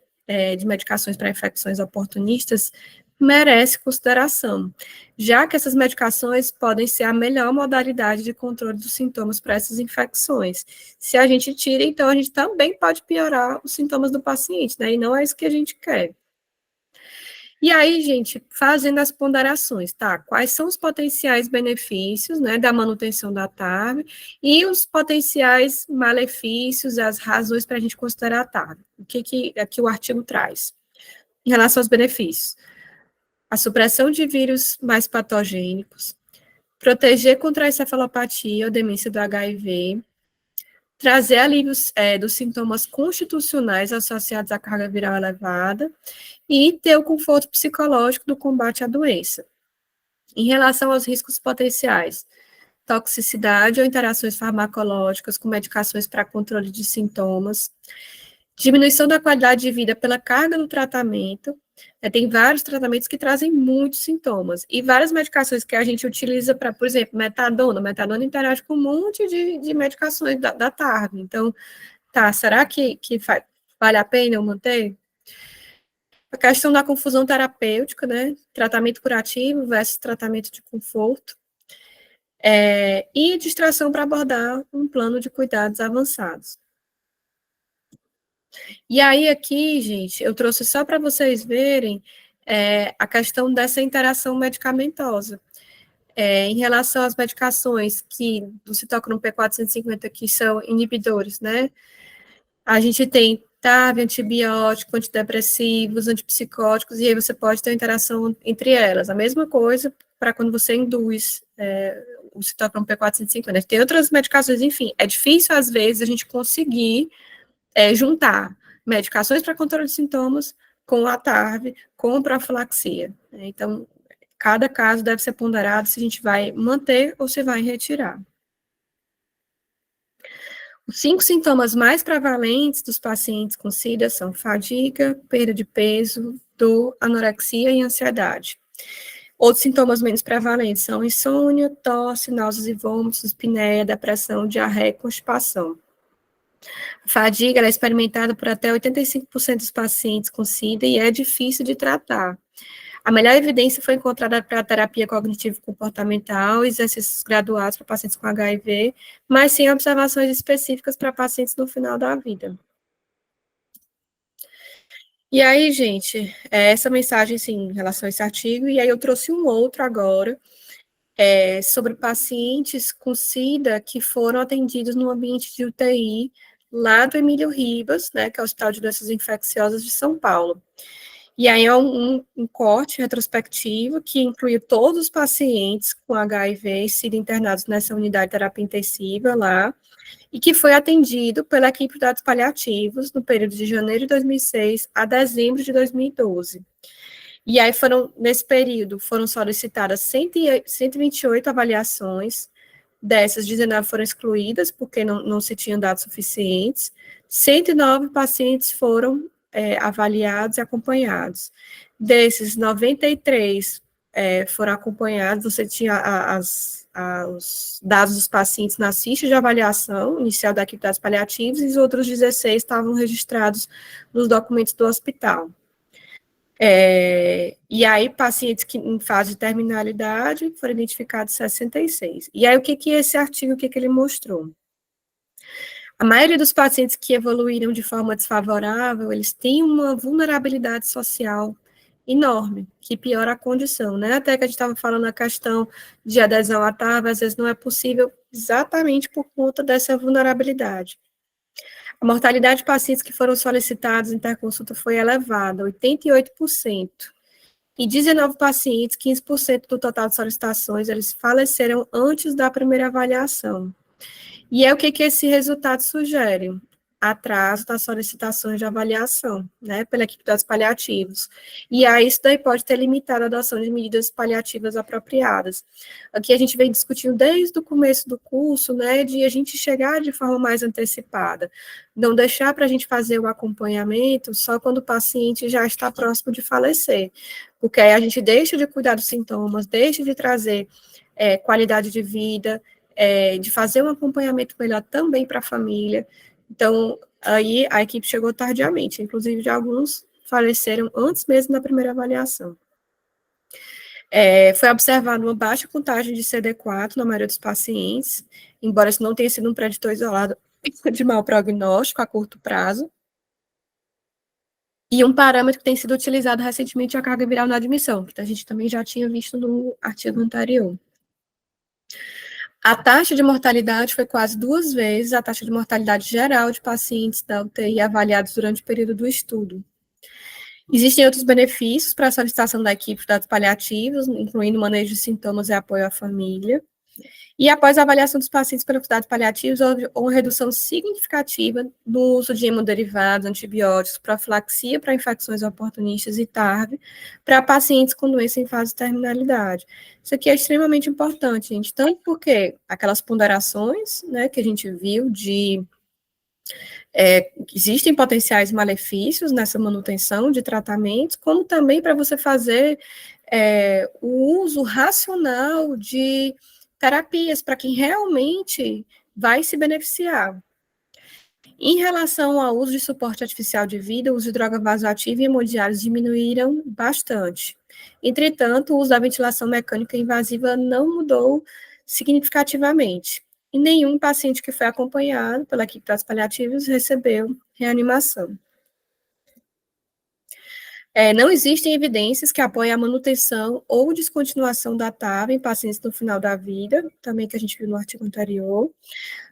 de medicações para infecções oportunistas, merece consideração, já que essas medicações podem ser a melhor modalidade de controle dos sintomas para essas infecções. Se a gente tira, então, a gente também pode piorar os sintomas do paciente, né, e não é isso que a gente quer. E aí, gente, fazendo as ponderações, tá? Quais são os potenciais benefícios, né, da manutenção da TARV e os potenciais malefícios, as razões para a gente considerar a TARV? O que aqui o artigo traz? Em relação aos benefícios, a supressão de vírus mais patogênicos, proteger contra a encefalopatia ou demência do HIV, trazer alívios dos sintomas constitucionais associados à carga viral elevada e ter o conforto psicológico do combate à doença. Em relação aos riscos potenciais, toxicidade ou interações farmacológicas com medicações para controle de sintomas, diminuição da qualidade de vida pela carga do tratamento, tem vários tratamentos que trazem muitos sintomas, e várias medicações que a gente utiliza para, por exemplo, metadona interage com um monte de medicações da TARV, então, tá, será que vale a pena eu manter? A questão da confusão terapêutica, né, tratamento curativo versus tratamento de conforto, e distração para abordar um plano de cuidados avançados. E aí aqui, gente, eu trouxe só para vocês verem a questão dessa interação medicamentosa. Em relação às medicações do citocromo P450, que são inibidores, né? A gente tem TAV, antibiótico, antidepressivos, antipsicóticos, e aí você pode ter interação entre elas. A mesma coisa para quando você induz o citocromo P450. Tem outras medicações, enfim, é difícil, às vezes, a gente conseguir juntar medicações para controle de sintomas com a TARV, com profilaxia. Então, cada caso deve ser ponderado se a gente vai manter ou se vai retirar. Os 5 sintomas mais prevalentes dos pacientes com SIDA são fadiga, perda de peso, dor, anorexia e ansiedade. Outros sintomas menos prevalentes são insônia, tosse, náuseas e vômitos, dispneia, depressão, diarreia e constipação. A fadiga é experimentada por até 85% dos pacientes com SIDA e é difícil de tratar. A melhor evidência foi encontrada para a terapia cognitivo-comportamental e exercícios graduados para pacientes com HIV, mas sem observações específicas para pacientes no final da vida. E aí, gente, essa mensagem, sim, em relação a esse artigo, e aí eu trouxe um outro agora, sobre pacientes com SIDA que foram atendidos no ambiente de UTI, lá do Emílio Ribas, né, que é o Hospital de Doenças Infecciosas de São Paulo. E aí é um corte retrospectivo que inclui todos os pacientes com HIV e SIDA internados nessa unidade de terapia intensiva lá, e que foi atendido pela equipe de dados paliativos no período de janeiro de 2006 a dezembro de 2012. E aí nesse período, foram solicitadas 128 avaliações, dessas 19 foram excluídas, porque não se tinham dados suficientes, 109 pacientes foram avaliados e acompanhados. Desses, 93 foram acompanhados, você tinha os dados dos pacientes na ficha de avaliação inicial da equipe de dados paliativos, e os outros 16 estavam registrados nos documentos do hospital. E aí, pacientes que em fase de terminalidade foram identificados 66. E aí, o que esse artigo, o que ele mostrou? A maioria dos pacientes que evoluíram de forma desfavorável, eles têm uma vulnerabilidade social enorme, que piora a condição, né? Até que a gente estava falando a questão de adesão à TAV, às vezes não é possível exatamente por conta dessa vulnerabilidade. A mortalidade de pacientes que foram solicitados em interconsulta foi elevada, 88%. E 19 pacientes, 15% do total de solicitações, eles faleceram antes da primeira avaliação. E é o que esse resultado sugere? Atraso das solicitações de avaliação, né, pela equipe dos paliativos. E aí isso daí pode ter limitado a adoção de medidas paliativas apropriadas. Aqui a gente vem discutindo desde o começo do curso, né, de a gente chegar de forma mais antecipada, não deixar para a gente fazer o acompanhamento só quando o paciente já está próximo de falecer, porque aí a gente deixa de cuidar dos sintomas, deixa de trazer qualidade de vida, de fazer um acompanhamento melhor também para a família. Então, aí a equipe chegou tardiamente, inclusive de alguns faleceram antes mesmo da primeira avaliação. Foi observada uma baixa contagem de CD4 na maioria dos pacientes, embora isso não tenha sido um preditor isolado de mau prognóstico a curto prazo. E um parâmetro que tem sido utilizado recentemente é a carga viral na admissão, que a gente também já tinha visto no artigo anterior. A taxa de mortalidade foi quase 2 vezes a taxa de mortalidade geral de pacientes da UTI avaliados durante o período do estudo. Existem outros benefícios para a solicitação da equipe de dados paliativos, incluindo manejo de sintomas e apoio à família. E após a avaliação dos pacientes pelos dados paliativos, houve uma redução significativa no uso de hemoderivados, antibióticos, profilaxia para infecções oportunistas e TARV para pacientes com doença em fase de terminalidade. Isso aqui é extremamente importante, gente, tanto porque aquelas ponderações, né, que a gente viu de existem potenciais malefícios nessa manutenção de tratamentos, como também para você fazer o uso racional de terapias para quem realmente vai se beneficiar. Em relação ao uso de suporte artificial de vida, o uso de droga vasoativa e hemodiálise diminuíram bastante. Entretanto, o uso da ventilação mecânica invasiva não mudou significativamente. E nenhum paciente que foi acompanhado pela equipe das paliativas recebeu reanimação. Não existem evidências que apoiem a manutenção ou descontinuação da TAV em pacientes no final da vida, também que a gente viu no artigo anterior.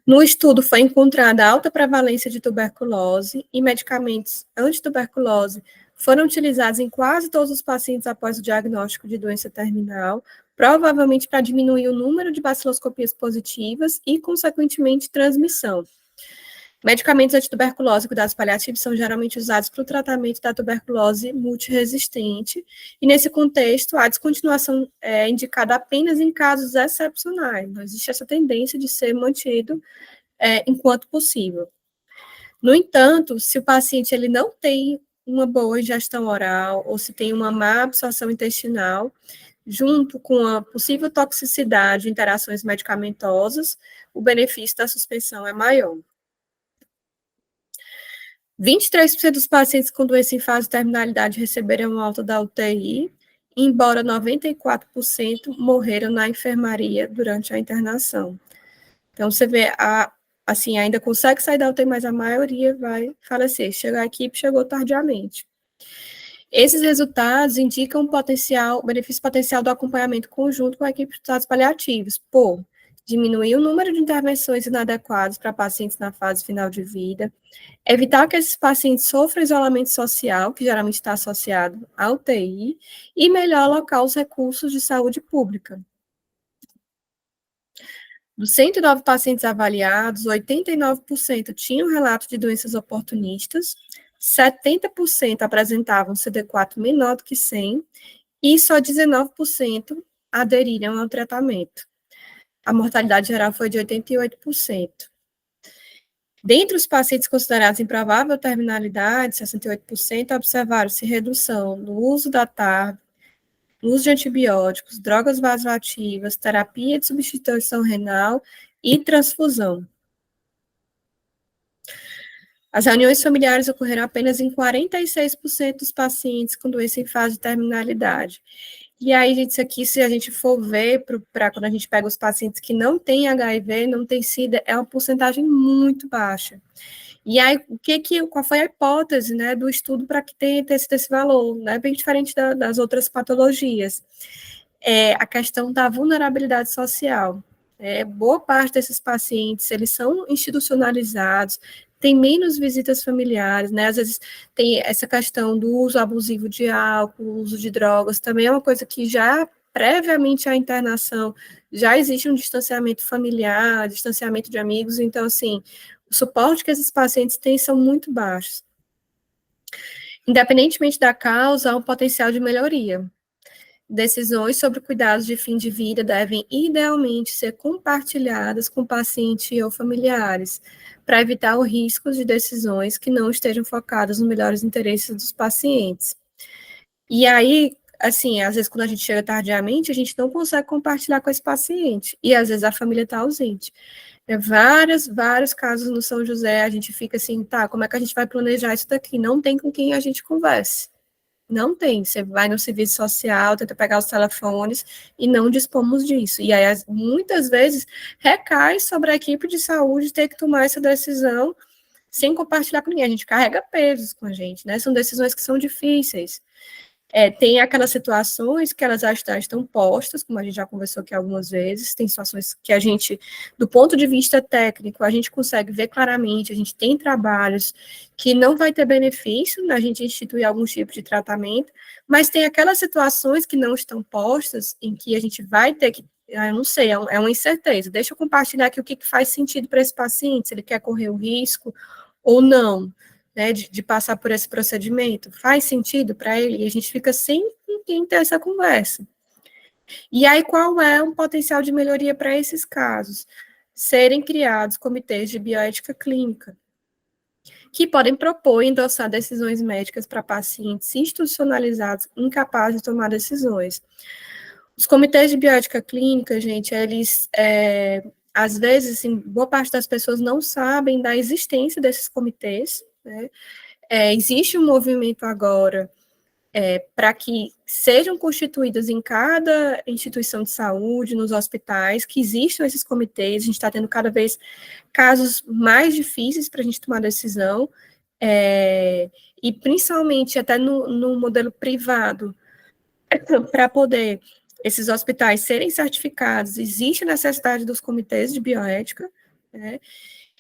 No estudo foi encontrada alta prevalência de tuberculose e medicamentos antituberculose foram utilizados em quase todos os pacientes após o diagnóstico de doença terminal, provavelmente para diminuir o número de baciloscopias positivas e, consequentemente, transmissão. Medicamentos antituberculose e cuidados paliativos são geralmente usados para o tratamento da tuberculose multiresistente, e nesse contexto, a descontinuação é indicada apenas em casos excepcionais, não existe essa tendência de ser mantido enquanto possível. No entanto, se o paciente ele não tem uma boa ingestão oral, ou se tem uma má absorção intestinal, junto com a possível toxicidade de interações medicamentosas, o benefício da suspensão é maior. 23% dos pacientes com doença em fase de terminalidade receberam alta da UTI, embora 94% morreram na enfermaria durante a internação. Então, você vê, assim, ainda consegue sair da UTI, mas a maioria vai falecer. Chega a equipe, chegou tardiamente. Esses resultados indicam o benefício potencial do acompanhamento conjunto com a equipe de cuidados paliativos, por diminuir o número de intervenções inadequadas para pacientes na fase final de vida, evitar que esses pacientes sofram isolamento social, que geralmente está associado à UTI, e melhor alocar os recursos de saúde pública. Dos 109 pacientes avaliados, 89% tinham relato de doenças oportunistas, 70% apresentavam CD4 menor do que 100, e só 19% aderiram ao tratamento. A mortalidade geral foi de 88%. Dentre os pacientes considerados em provável terminalidade, 68% observaram-se redução no uso da TAV, no uso de antibióticos, drogas vasoativas, terapia de substituição renal e transfusão. As reuniões familiares ocorreram apenas em 46% dos pacientes com doença em fase de terminalidade. E aí, gente, isso aqui, se a gente for ver, para quando a gente pega os pacientes que não têm HIV, não têm SIDA, é uma porcentagem muito baixa. E aí, qual foi a hipótese, né, do estudo para que tenha esse valor, né, bem diferente das outras patologias? A questão da vulnerabilidade social. Boa parte desses pacientes, eles são institucionalizados, tem menos visitas familiares, né? Às vezes tem essa questão do uso abusivo de álcool, uso de drogas, também é uma coisa que já, previamente à internação, já existe um distanciamento familiar, distanciamento de amigos, então, assim, o suporte que esses pacientes têm são muito baixos. Independentemente da causa, há um potencial de melhoria. Decisões sobre cuidados de fim de vida devem, idealmente, ser compartilhadas com o paciente ou familiares, para evitar os riscos de decisões que não estejam focadas nos melhores interesses dos pacientes. E aí, assim, às vezes, quando a gente chega tardiamente, a gente não consegue compartilhar com esse paciente, e às vezes a família está ausente. Vários casos no São José, a gente fica assim, tá, como é que a gente vai planejar isso daqui? Não tem com quem a gente converse. Não tem, você vai no serviço social, tenta pegar os telefones e não dispomos disso. E aí, muitas vezes, recai sobre a equipe de saúde ter que tomar essa decisão sem compartilhar com ninguém. A gente carrega pesos com a gente, né? São decisões que são difíceis. Tem aquelas situações que elas já estão postas, como a gente já conversou aqui algumas vezes, tem situações que a gente, do ponto de vista técnico, a gente consegue ver claramente, a gente tem trabalhos que não vai ter benefício na gente instituir algum tipo de tratamento, mas tem aquelas situações que não estão postas, em que a gente vai ter que, eu não sei, é uma incerteza. Deixa eu compartilhar aqui o que faz sentido para esse paciente, se ele quer correr o risco ou não. Né, de passar por esse procedimento, faz sentido para ele, e a gente fica sem quem ter essa conversa. E aí, qual é um potencial de melhoria para esses casos? Serem criados comitês de bioética clínica, que podem propor e endossar decisões médicas para pacientes institucionalizados incapazes de tomar decisões. Os comitês de bioética clínica, gente, eles, às vezes, assim, boa parte das pessoas não sabem da existência desses comitês, né? Existe um movimento agora para que sejam constituídos em cada instituição de saúde, nos hospitais, que existam esses comitês. A gente está tendo cada vez casos mais difíceis para a gente tomar decisão, e principalmente até no modelo privado, para poder esses hospitais serem certificados, existe a necessidade dos comitês de bioética, né?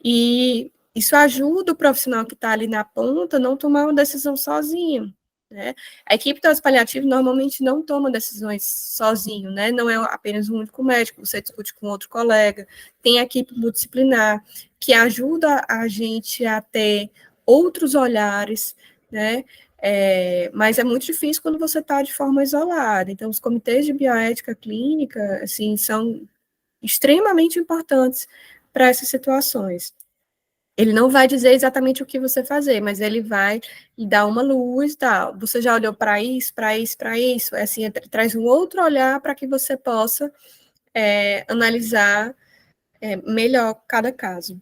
E isso ajuda o profissional que está ali na ponta a não tomar uma decisão sozinho, né? A equipe de paliativo normalmente não toma decisões sozinho, né? Não é apenas um único médico, você discute com outro colega, tem a equipe multidisciplinar que ajuda a gente a ter outros olhares, né? Mas é muito difícil quando você está de forma isolada. Então, os comitês de bioética clínica, assim, são extremamente importantes para essas situações. Ele não vai dizer exatamente o que você fazer, mas ele vai lhe dar uma luz, tá? Você já olhou para isso, para isso, para isso? Assim, traz um outro olhar para que você possa analisar melhor cada caso.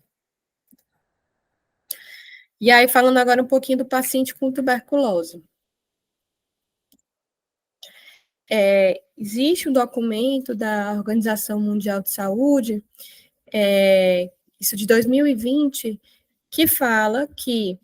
E aí, falando agora um pouquinho do paciente com tuberculose. Existe um documento da Organização Mundial de Saúde, isso de 2020, que fala que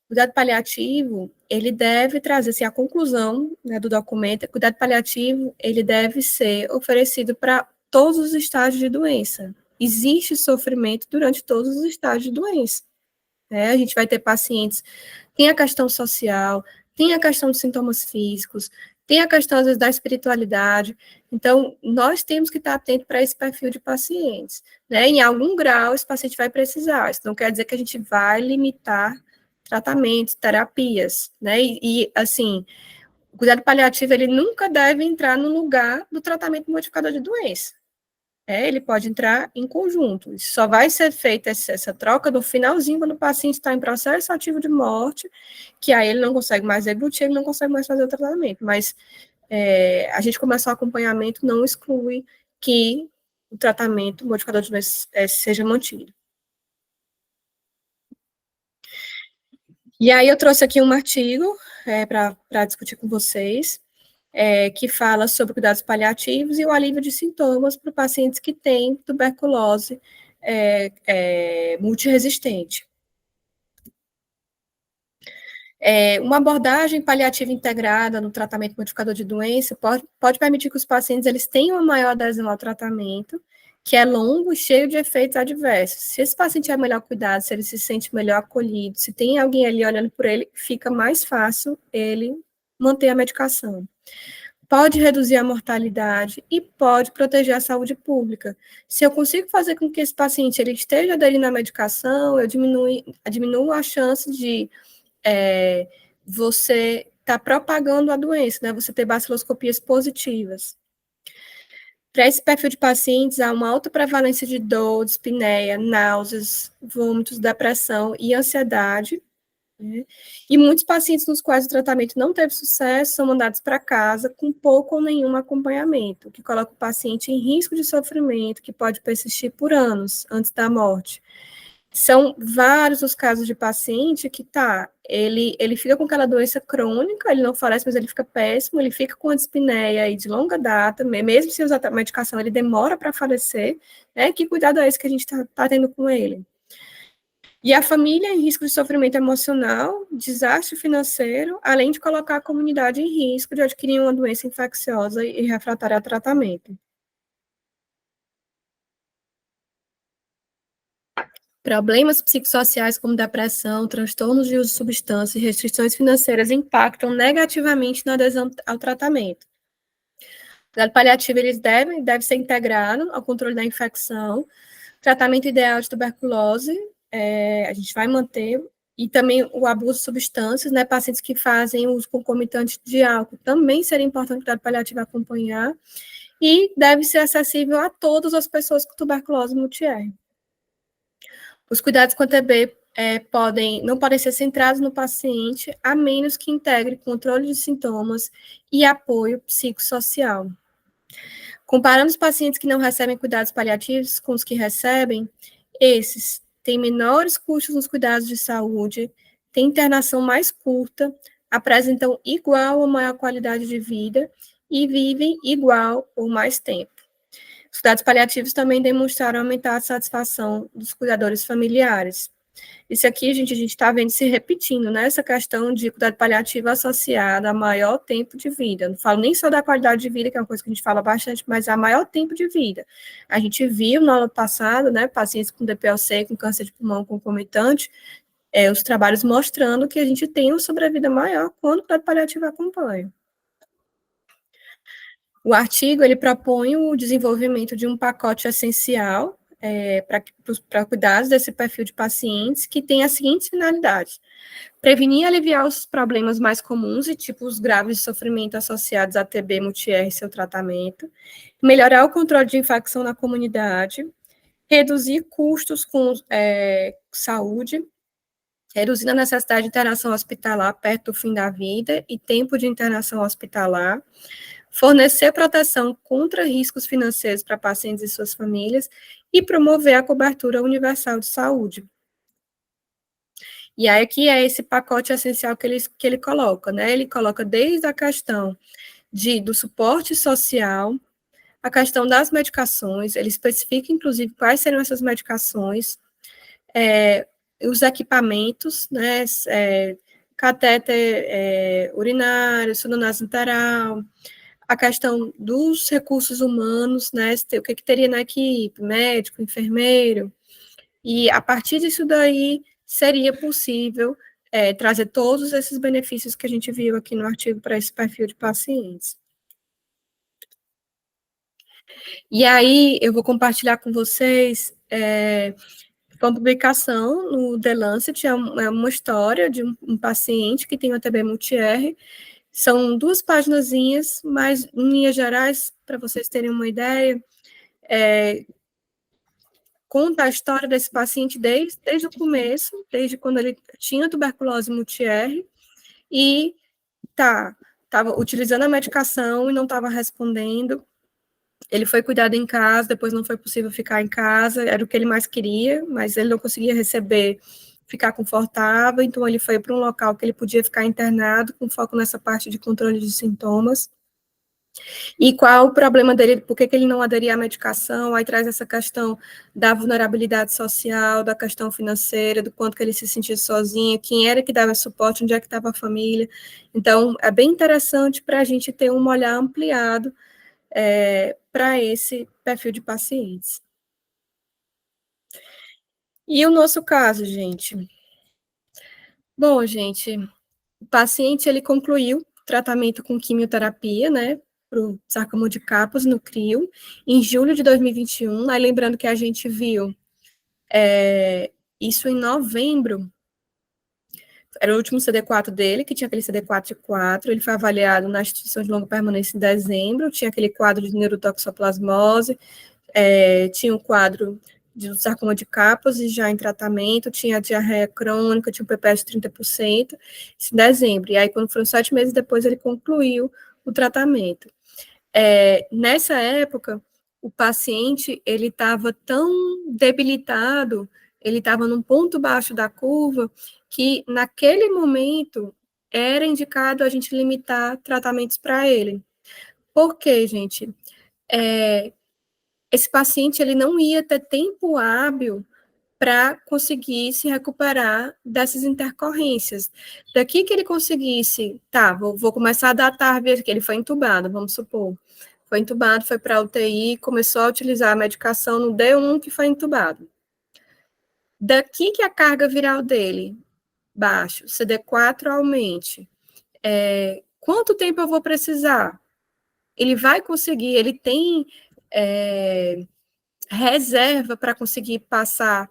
cuidado paliativo, ele deve trazer, assim, a conclusão, né, do documento, cuidado paliativo, ele deve ser oferecido para todos os estágios de doença. Existe sofrimento durante todos os estágios de doença. A gente vai ter pacientes, tem a questão social, tem a questão dos sintomas físicos, tem a questão, às vezes, da espiritualidade. Então, nós temos que estar atentos para esse perfil de pacientes, né? Em algum grau, esse paciente vai precisar. Isso não quer dizer que a gente vai limitar tratamentos, terapias, né? Assim, o cuidado paliativo, ele nunca deve entrar no lugar do tratamento modificador de doença. Ele pode entrar em conjunto. Isso só vai ser feita essa troca no finalzinho, quando o paciente está em processo ativo de morte, que aí ele não consegue mais deglutir, ele não consegue mais fazer o tratamento. Mas a gente começar o acompanhamento não exclui que o tratamento modificador de doença seja mantido. E aí eu trouxe aqui um artigo para discutir com vocês, que fala sobre cuidados paliativos e o alívio de sintomas para pacientes que têm tuberculose multiresistente. Uma abordagem paliativa integrada no tratamento modificador de doença pode permitir que os pacientes eles tenham uma maior adesão ao tratamento, que é longo e cheio de efeitos adversos. Se esse paciente é melhor cuidado, se ele se sente melhor acolhido, se tem alguém ali olhando por ele, fica mais fácil ele manter a medicação. Pode reduzir a mortalidade e pode proteger a saúde pública. Se eu consigo fazer com que esse paciente ele esteja aderindo à medicação, eu diminuo a chance de você estar propagando a doença, né? Você ter baciloscopias positivas. Para esse perfil de pacientes, há uma alta prevalência de dor, dispneia, náuseas, vômitos, depressão e ansiedade. E muitos pacientes nos quais o tratamento não teve sucesso são mandados para casa com pouco ou nenhum acompanhamento, o que coloca o paciente em risco de sofrimento que pode persistir por anos antes da morte. São vários os casos de paciente que ele fica com aquela doença crônica, ele não falece, mas ele fica péssimo, ele fica com a dispneia aí de longa data, mesmo se usar a medicação, ele demora para falecer, né? Que cuidado é esse que a gente está tendo com ele? E a família em risco de sofrimento emocional, desastre financeiro, além de colocar a comunidade em risco de adquirir uma doença infecciosa e refratária a tratamento. Problemas psicossociais como depressão, transtornos de uso de substâncias e restrições financeiras impactam negativamente na adesão ao tratamento. O cuidado paliativo eles deve ser integrado ao controle da infecção, tratamento ideal de tuberculose, a gente vai manter, e também o abuso de substâncias, né, pacientes que fazem uso concomitante de álcool, também seria importante o cuidado paliativo acompanhar, e deve ser acessível a todas as pessoas com tuberculose multi-R. Os cuidados com a TB não podem ser centrados no paciente, a menos que integre controle de sintomas e apoio psicossocial. Comparando os pacientes que não recebem cuidados paliativos com os que recebem, esses têm menores custos nos cuidados de saúde, têm internação mais curta, apresentam igual ou maior qualidade de vida e vivem igual ou mais tempo. Os cuidados paliativos também demonstraram aumentar a satisfação dos cuidadores familiares. Isso aqui, gente, a gente está vendo se repetindo, né? Essa questão de cuidado paliativo associada a maior tempo de vida. Não falo nem só da qualidade de vida, que é uma coisa que a gente fala bastante, mas a maior tempo de vida. A gente viu no ano passado, né, pacientes com DPLC, com câncer de pulmão concomitante, os trabalhos mostrando que a gente tem uma sobrevida maior quando o cuidado paliativo acompanha. O artigo, ele propõe o desenvolvimento de um pacote essencial para cuidados desse perfil de pacientes, que tem as seguintes finalidades: prevenir e aliviar os problemas mais comuns e tipos graves de sofrimento associados a TB multi-R e seu tratamento, melhorar o controle de infecção na comunidade, reduzir custos com saúde, reduzindo a necessidade de internação hospitalar perto do fim da vida e tempo de internação hospitalar, fornecer proteção contra riscos financeiros para pacientes e suas famílias e promover a cobertura universal de saúde. E aí aqui é esse pacote essencial que ele coloca, né? Ele coloca desde a questão do suporte social, a questão das medicações, ele especifica, inclusive, quais seriam essas medicações, os equipamentos, né? Catéter urinário, sononasal, a questão dos recursos humanos, né, o que teria na equipe, médico, enfermeiro, e a partir disso daí seria possível trazer todos esses benefícios que a gente viu aqui no artigo para esse perfil de pacientes. E aí eu vou compartilhar com vocês uma publicação no The Lancet, é uma história de um paciente que tem uma TB multi-R. São 2 paginazinhas, mas, em linhas gerais, para vocês terem uma ideia, conta a história desse paciente desde o começo, desde quando ele tinha tuberculose multi-R, e estava utilizando a medicação e não estava respondendo. Ele foi cuidado em casa, depois não foi possível ficar em casa, era o que ele mais queria, mas ele não conseguia ficar confortável, então ele foi para um local que ele podia ficar internado, com foco nessa parte de controle de sintomas. E qual o problema dele, por que ele não aderia à medicação? Aí traz essa questão da vulnerabilidade social, da questão financeira, do quanto que ele se sentia sozinho, quem era que dava suporte, onde é que estava a família. Então, é bem interessante para a gente ter um olhar ampliado para esse perfil de pacientes. E o nosso caso, gente? Bom, gente, o paciente, ele concluiu tratamento com quimioterapia, né, para o sarcoma de Kaposi no CRIO, em julho de 2021, aí lembrando que a gente viu isso em novembro, era o último CD4 dele, que tinha aquele CD4 de 4, ele foi avaliado na instituição de longa permanência em dezembro, tinha aquele quadro de neurotoxoplasmose, tinha um quadro de sarcoma de Kaposi já em tratamento, tinha diarreia crônica, tinha um PPS de 30%, isso em dezembro. E aí, quando foram 7 meses depois, ele concluiu o tratamento. Nessa época, o paciente, ele estava tão debilitado, ele estava num ponto baixo da curva, que naquele momento era indicado a gente limitar tratamentos para ele. Por quê, gente? Esse paciente, ele não ia ter tempo hábil para conseguir se recuperar dessas intercorrências. Daqui que ele conseguisse, vou começar a datar, ver que ele foi entubado, vamos supor. Foi entubado, foi para a UTI, começou a utilizar a medicação no D1 que foi entubado. Daqui que a carga viral dele baixo, CD4 aumente, quanto tempo eu vou precisar? Ele vai conseguir, ele tem reserva para conseguir passar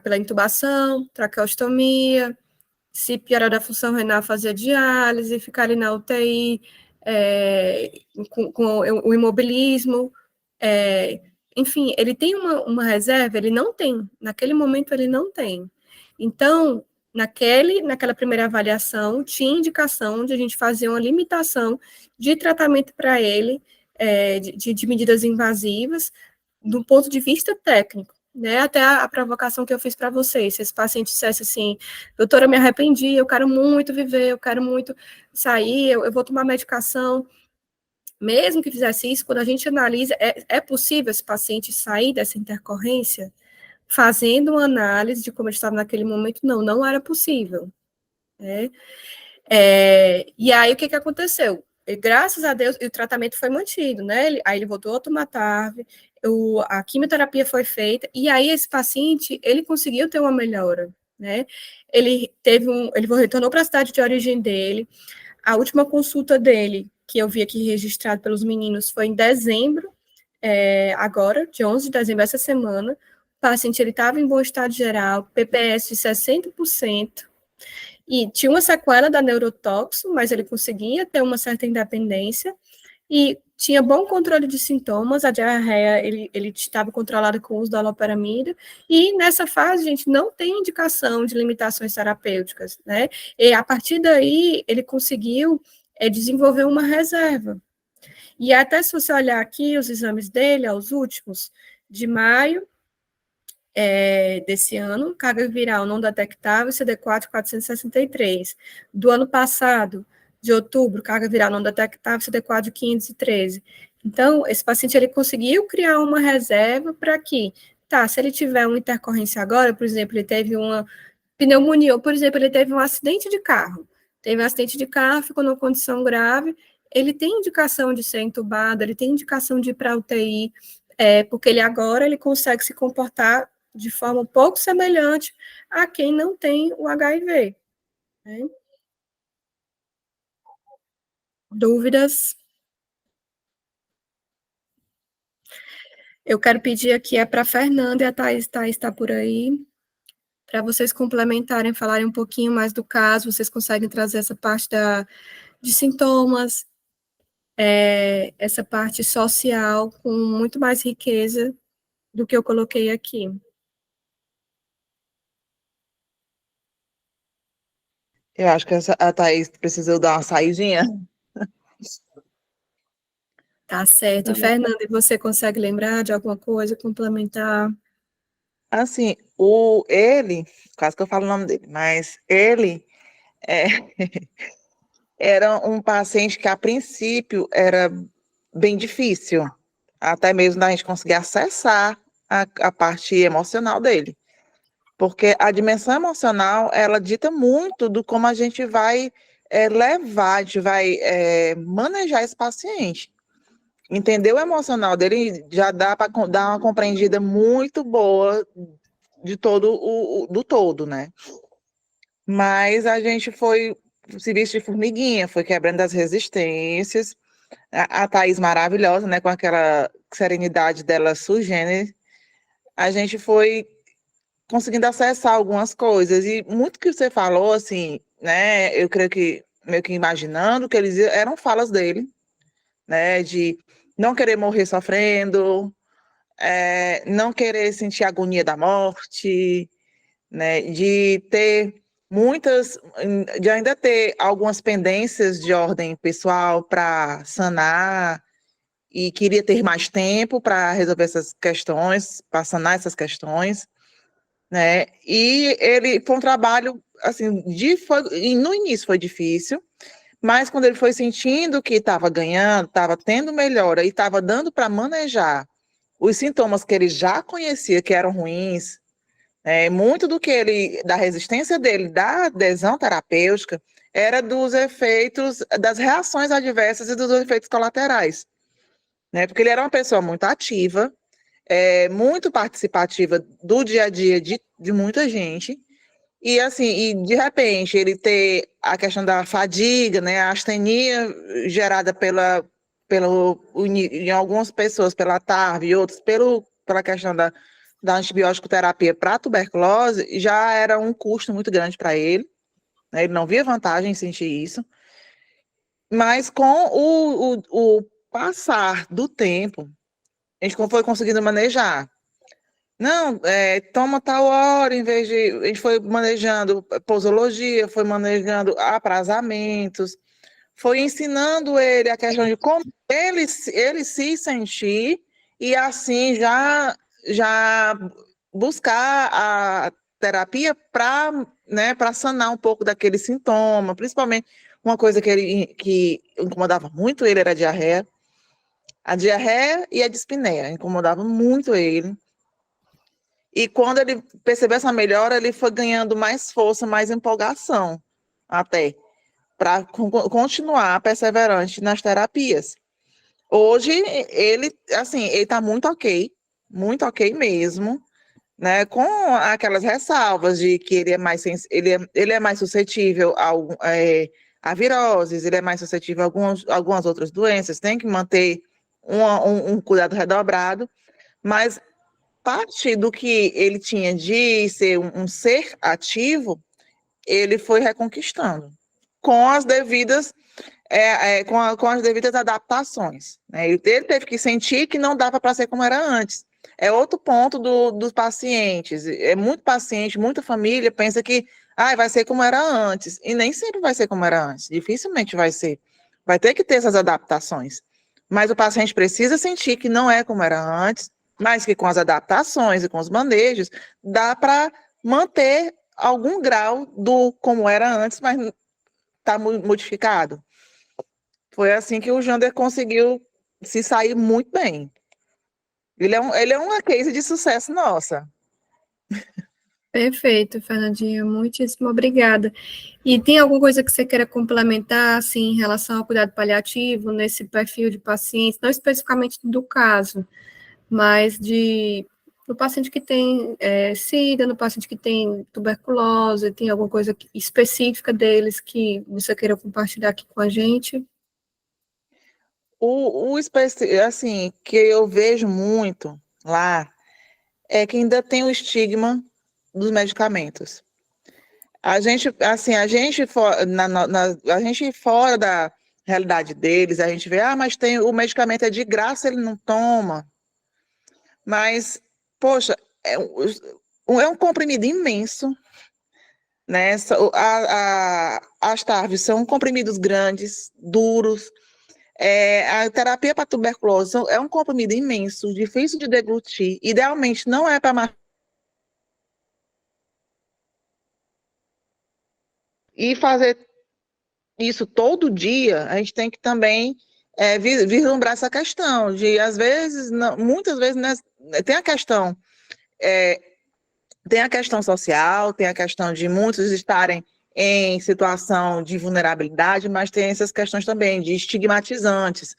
pela intubação, traqueostomia, se piorar da função renal, fazer diálise, ficar ali na UTI, com o imobilismo, enfim, ele tem uma reserva? Ele não tem, naquele momento ele não tem. Então, naquela primeira avaliação, tinha indicação de a gente fazer uma limitação de tratamento para ele, de medidas invasivas, do ponto de vista técnico, né? Até a provocação que eu fiz para vocês, se esse paciente dissesse assim, doutora, eu me arrependi, eu quero muito viver, eu quero muito sair, eu vou tomar medicação, mesmo que fizesse isso, quando a gente analisa, é possível esse paciente sair dessa intercorrência? fazendo uma análise de como ele estava naquele momento, não era possível, né? E aí, o que aconteceu? Graças a Deus, o tratamento foi mantido, né? Aí ele voltou a tomar TARV, a quimioterapia foi feita, e aí esse paciente, ele conseguiu ter uma melhora, né? Ele retornou para a cidade de origem dele. A última consulta dele, que eu vi aqui registrado pelos meninos, foi em dezembro, agora, de 11 de dezembro, essa semana. O paciente estava em bom estado geral, PPS de 60%, e tinha uma sequela da neurotóxico, mas ele conseguia ter uma certa independência, e tinha bom controle de sintomas, a diarreia, ele estava controlado com o uso da loperamida, e nessa fase, gente, não tem indicação de limitações terapêuticas, né? E a partir daí, ele conseguiu desenvolver uma reserva. E até se você olhar aqui os exames dele, os últimos, de maio desse ano, carga viral não detectável, CD4 463. Do ano passado, de outubro, carga viral não detectável, CD4 513. Então, esse paciente ele conseguiu criar uma reserva para que, se ele tiver uma intercorrência agora, por exemplo, ele teve uma pneumonia, ou, por exemplo, ele teve um acidente de carro. Teve um acidente de carro, ficou numa condição grave, ele tem indicação de ser entubado, ele tem indicação de ir para a UTI, porque ele consegue se comportar de forma um pouco semelhante a quem não tem o HIV. Né? Dúvidas? Eu quero pedir aqui para a Fernanda e a Thais está por aí, para vocês complementarem, falarem um pouquinho mais do caso, vocês conseguem trazer essa parte de sintomas, essa parte social, com muito mais riqueza do que eu coloquei aqui. Eu acho que a Thaís precisou dar uma saidinha. Tá certo. E, Fernanda, você consegue lembrar de alguma coisa, complementar? Assim, ele, quase que eu falo o nome dele, mas ele era um paciente que, a princípio, era bem difícil, até mesmo da gente conseguir acessar a parte emocional dele. Porque a dimensão emocional, ela dita muito do como a gente vai levar, a gente vai manejar esse paciente. Entender o emocional dele já dá para dar uma compreendida muito boa de do todo, né? Mas a gente foi se vestir de formiguinha, foi quebrando as resistências. A Thaís maravilhosa, né? Com aquela serenidade dela sugênere, a gente foi conseguindo acessar algumas coisas. E muito que você falou, assim, né? Eu creio que, meio que imaginando que eles eram falas dele, né? De não querer morrer sofrendo, não querer sentir a agonia da morte, né? De ter de ainda ter algumas pendências de ordem pessoal para sanar, e queria ter mais tempo para resolver essas questões, para sanar essas questões, né? E ele foi um trabalho, assim, no início foi difícil, mas quando ele foi sentindo que estava ganhando, estava tendo melhora e estava dando para manejar os sintomas que ele já conhecia que eram ruins, muito da resistência dele, da adesão terapêutica, era dos efeitos, das reações adversas e dos efeitos colaterais, né? Porque ele era uma pessoa muito ativa, muito participativa do dia a dia de muita gente, e assim, e de repente ele ter a questão da fadiga, né, a astenia gerada em algumas pessoas pela TARV e outros pela questão da antibiótico terapia para a tuberculose, já era um custo muito grande para ele, né? Ele não via vantagem em sentir isso, mas com o passar do tempo, a gente foi conseguindo manejar. Não, toma tal hora, em vez de. A gente foi manejando posologia, foi manejando aprazamentos, foi ensinando ele a questão de como ele se sentir e assim já buscar a terapia para, né, para sanar um pouco daquele sintoma, principalmente uma coisa que incomodava muito ele era a diarreia. A diarreia e a dispneia incomodavam muito ele. E quando ele percebeu essa melhora, ele foi ganhando mais força, mais empolgação, até, para continuar perseverante nas terapias. Hoje, ele, assim, ele está muito ok mesmo, né, com aquelas ressalvas de que ele é mais, ele é mais suscetível a viroses, ele é mais suscetível a algumas outras doenças, tem que manter um cuidado redobrado, mas parte do que ele tinha de ser um ser ativo, ele foi reconquistando, com as devidas com as devidas adaptações, né? Ele teve que sentir que não dava para ser como era antes. É outro ponto dos pacientes. É muito paciente, muita família pensa que vai ser como era antes. E nem sempre vai ser como era antes. Dificilmente vai ser. Vai ter que ter essas adaptações. Mas o paciente precisa sentir que não é como era antes, mas que com as adaptações e com os manejos, dá para manter algum grau do como era antes, mas está modificado. Foi assim que o Jander conseguiu se sair muito bem. Ele é uma case de sucesso nossa. Perfeito, Fernandinha, muitíssimo obrigada. E tem alguma coisa que você queira complementar, assim, em relação ao cuidado paliativo, nesse perfil de pacientes, não especificamente do caso, mas do paciente que tem SIDA, no paciente que tem tuberculose, tem alguma coisa específica deles que você queira compartilhar aqui com a gente? Assim, que eu vejo muito lá é que ainda tem o estigma dos medicamentos. A gente fora da realidade deles, a gente vê, mas o medicamento é de graça, ele não toma. Mas, poxa, é um comprimido imenso, né? As TARVs são comprimidos grandes, duros. A terapia para tuberculose é um comprimido imenso, difícil de deglutir. Idealmente, não é para e fazer isso todo dia, a gente tem que também vislumbrar essa questão de, às vezes, muitas vezes, né, tem a questão social, tem a questão de muitos estarem em situação de vulnerabilidade, mas tem essas questões também de estigmatizantes.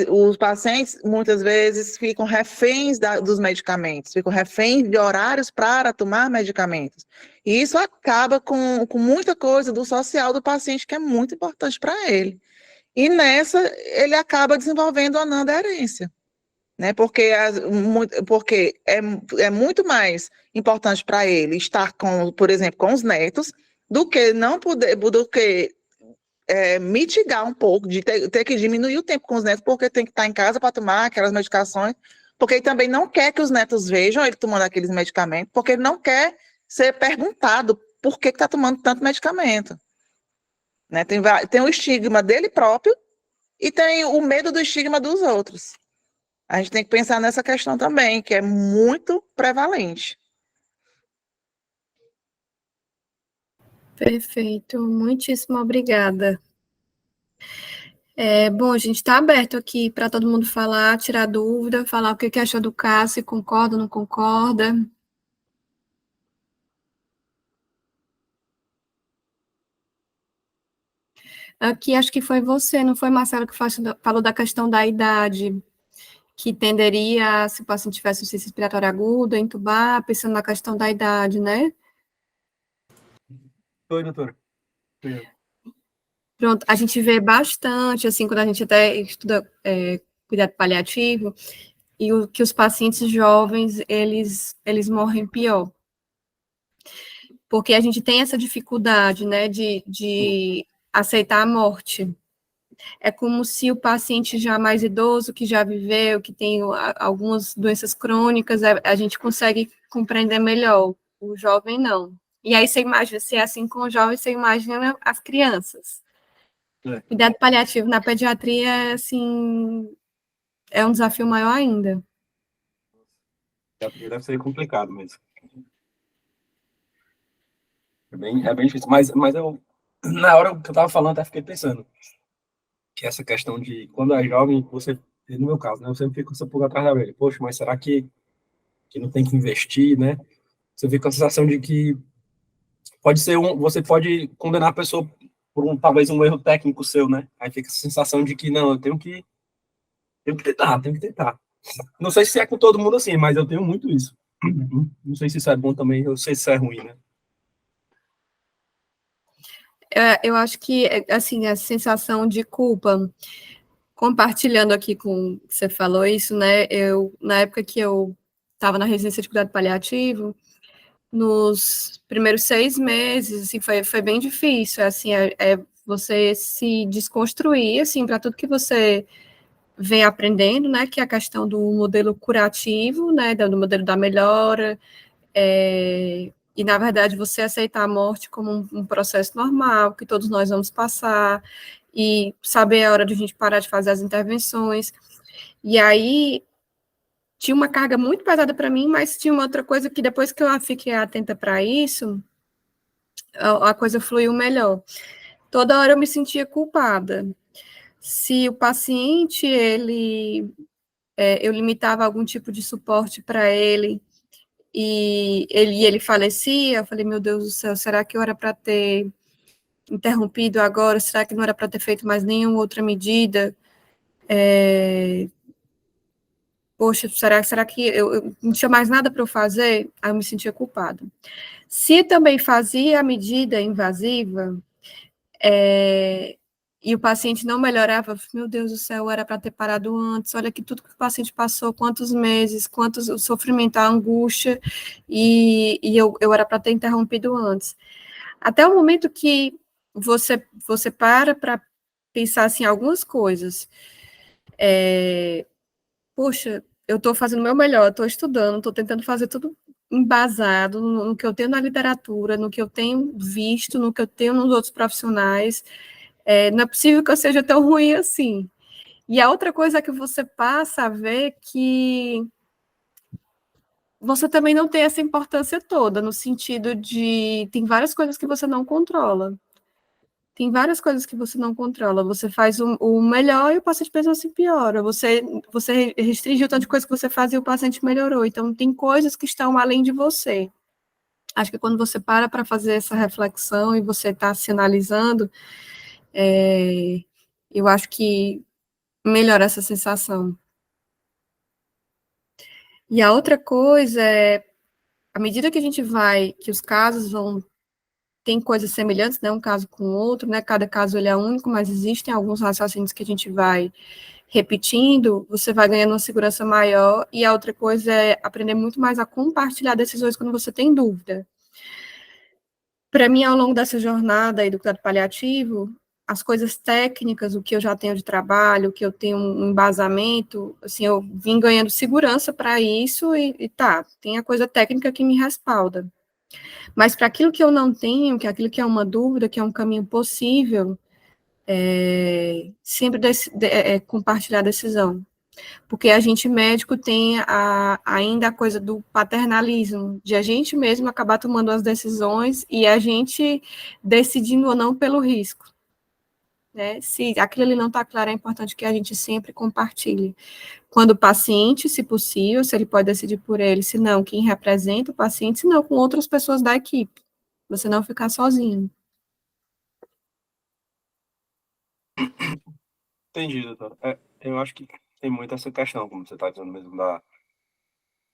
Os pacientes, muitas vezes, ficam reféns dos medicamentos, ficam reféns de horários para tomar medicamentos. E isso acaba com muita coisa do social do paciente, que é muito importante para ele. E nessa, ele acaba desenvolvendo a não aderência, né? Porque é muito mais importante para ele estar por exemplo, com os netos, do que não poder, do que mitigar um pouco, de ter que diminuir o tempo com os netos, porque tem que estar em casa para tomar aquelas medicações, porque ele também não quer que os netos vejam ele tomando aqueles medicamentos, porque ele não quer ser perguntado por que está tomando tanto medicamento. Né? Tem o estigma dele próprio e tem o medo do estigma dos outros. A gente tem que pensar nessa questão também, que é muito prevalente. Perfeito, muitíssimo obrigada. Bom, a gente está aberto aqui para todo mundo falar, tirar dúvida, falar o que achou do caso, se concorda ou não concorda. Aqui acho que foi você, não foi, Marcelo, que falou da questão da idade, que tenderia, se o paciente tivesse insuficiência respiratória aguda, entubar, pensando na questão da idade, né? Oi, doutora. Pronto, a gente vê bastante, assim, quando a gente até estuda cuidado paliativo, e que os pacientes jovens, eles morrem pior. Porque a gente tem essa dificuldade, né, de aceitar a morte. É como se o paciente já mais idoso, que já viveu, que tem algumas doenças crônicas, a gente consegue compreender melhor. O jovem, não. E aí você imagina, se é assim com o jovem, você imagina as crianças. Cuidado paliativo na pediatria, assim, é um desafio maior ainda. Deve ser complicado mesmo. É bem difícil. Mas eu, na hora que eu estava falando, até fiquei pensando que essa questão de quando é jovem, no meu caso, né, eu sempre fico com essa pulga atrás da orelha. Poxa, mas será que que não tem que investir, né? Você fica com a sensação de que você pode condenar a pessoa por talvez um erro técnico seu, né? Aí fica a sensação de que, não, eu tenho que tentar. Não sei se é com todo mundo assim, mas eu tenho muito isso. Não sei se isso é bom também, eu sei se isso é ruim, né? Eu acho que, assim, a sensação de culpa, compartilhando aqui com que você falou isso, né? Na época que eu estava na residência de cuidado paliativo, nos primeiros 6 meses, assim, foi bem difícil, assim, você se desconstruir, assim, para tudo que você vem aprendendo, né, que é a questão do modelo curativo, né, do modelo da melhora, e, na verdade, você aceitar a morte como um processo normal, que todos nós vamos passar, e saber a hora de a gente parar de fazer as intervenções. E aí, tinha uma carga muito pesada para mim, mas tinha uma outra coisa que depois que eu fiquei atenta para isso, a coisa fluiu melhor. Toda hora eu me sentia culpada. Se o paciente, eu limitava algum tipo de suporte para ele, e ele falecia, eu falei, meu Deus do céu, será que eu era para ter interrompido agora? Será que não era para ter feito mais nenhuma outra medida? Poxa, será que eu não tinha mais nada para eu fazer? Aí eu me sentia culpada. Se também fazia a medida invasiva, e o paciente não melhorava, meu Deus do céu, era para ter parado antes, olha que tudo que o paciente passou, quantos meses, quantos o sofrimento, a angústia, e eu era para ter interrompido antes. Até o momento que você para pensar assim, algumas coisas. Poxa, eu estou fazendo o meu melhor, estou estudando, estou tentando fazer tudo embasado no que eu tenho na literatura, no que eu tenho visto, no que eu tenho nos outros profissionais. Não é possível que eu seja tão ruim assim. E a outra coisa é que você passa a ver que você também não tem essa importância toda, no sentido de tem várias coisas que você não controla. Tem várias coisas que você não controla. Você faz o melhor e o paciente mesmo assim piora. Você restringiu tanto de coisa que você fazia e o paciente melhorou. Então, tem coisas que estão além de você. Acho que quando você para fazer essa reflexão e você está se analisando, eu acho que melhora essa sensação. E a outra coisa é, à medida que a gente que os casos tem coisas semelhantes, né, um caso com o outro, né, cada caso ele é único, mas existem alguns raciocínios que a gente vai repetindo, você vai ganhando uma segurança maior, e a outra coisa é aprender muito mais a compartilhar decisões quando você tem dúvida. Para mim, ao longo dessa jornada aí do cuidado paliativo, as coisas técnicas, o que eu já tenho de trabalho, o que eu tenho um embasamento, assim, eu vim ganhando segurança para isso, e tem a coisa técnica que me respalda. Mas para aquilo que eu não tenho, que é aquilo que é uma dúvida, que é um caminho possível, sempre compartilhar a decisão. Porque a gente médico tem ainda a coisa do paternalismo, de a gente mesmo acabar tomando as decisões e a gente decidindo ou não pelo risco. Né? Se aquilo ali não está claro, é importante que a gente sempre compartilhe. Quando o paciente, se possível, se ele pode decidir por ele, se não, quem representa o paciente, se não, com outras pessoas da equipe. Você não ficar sozinho. Entendi, doutor. Eu acho que tem muito essa questão, como você está dizendo mesmo,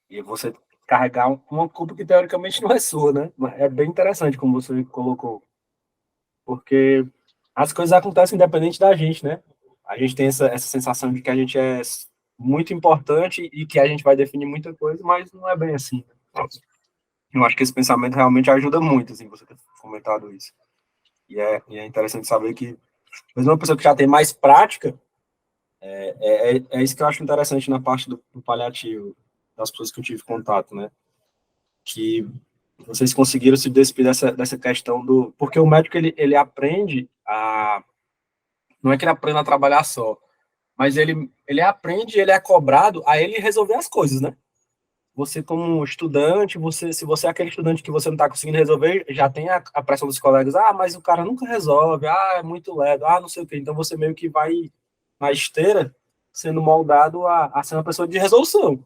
e você carregar uma culpa que teoricamente não é sua, né? É bem interessante como você colocou, porque as coisas acontecem independente da gente, né? A gente tem essa sensação de que a gente é muito importante e que a gente vai definir muita coisa, mas não é bem assim. Eu acho que esse pensamento realmente ajuda muito, assim, você ter comentado isso. E é interessante saber que, mesmo uma pessoa que já tem mais prática, é isso que eu acho interessante na parte do paliativo, das pessoas que eu tive contato, né? Que vocês conseguiram se despir dessa questão do... Porque o médico, ele aprende a... Não é que ele aprenda a trabalhar só, mas ele aprende, ele é cobrado a ele resolver as coisas, né? Você, como estudante, se você é aquele estudante que você não está conseguindo resolver, já tem a pressão dos colegas, mas o cara nunca resolve, é muito lerdo, não sei o quê. Então, você meio que vai na esteira sendo moldado a ser uma pessoa de resolução.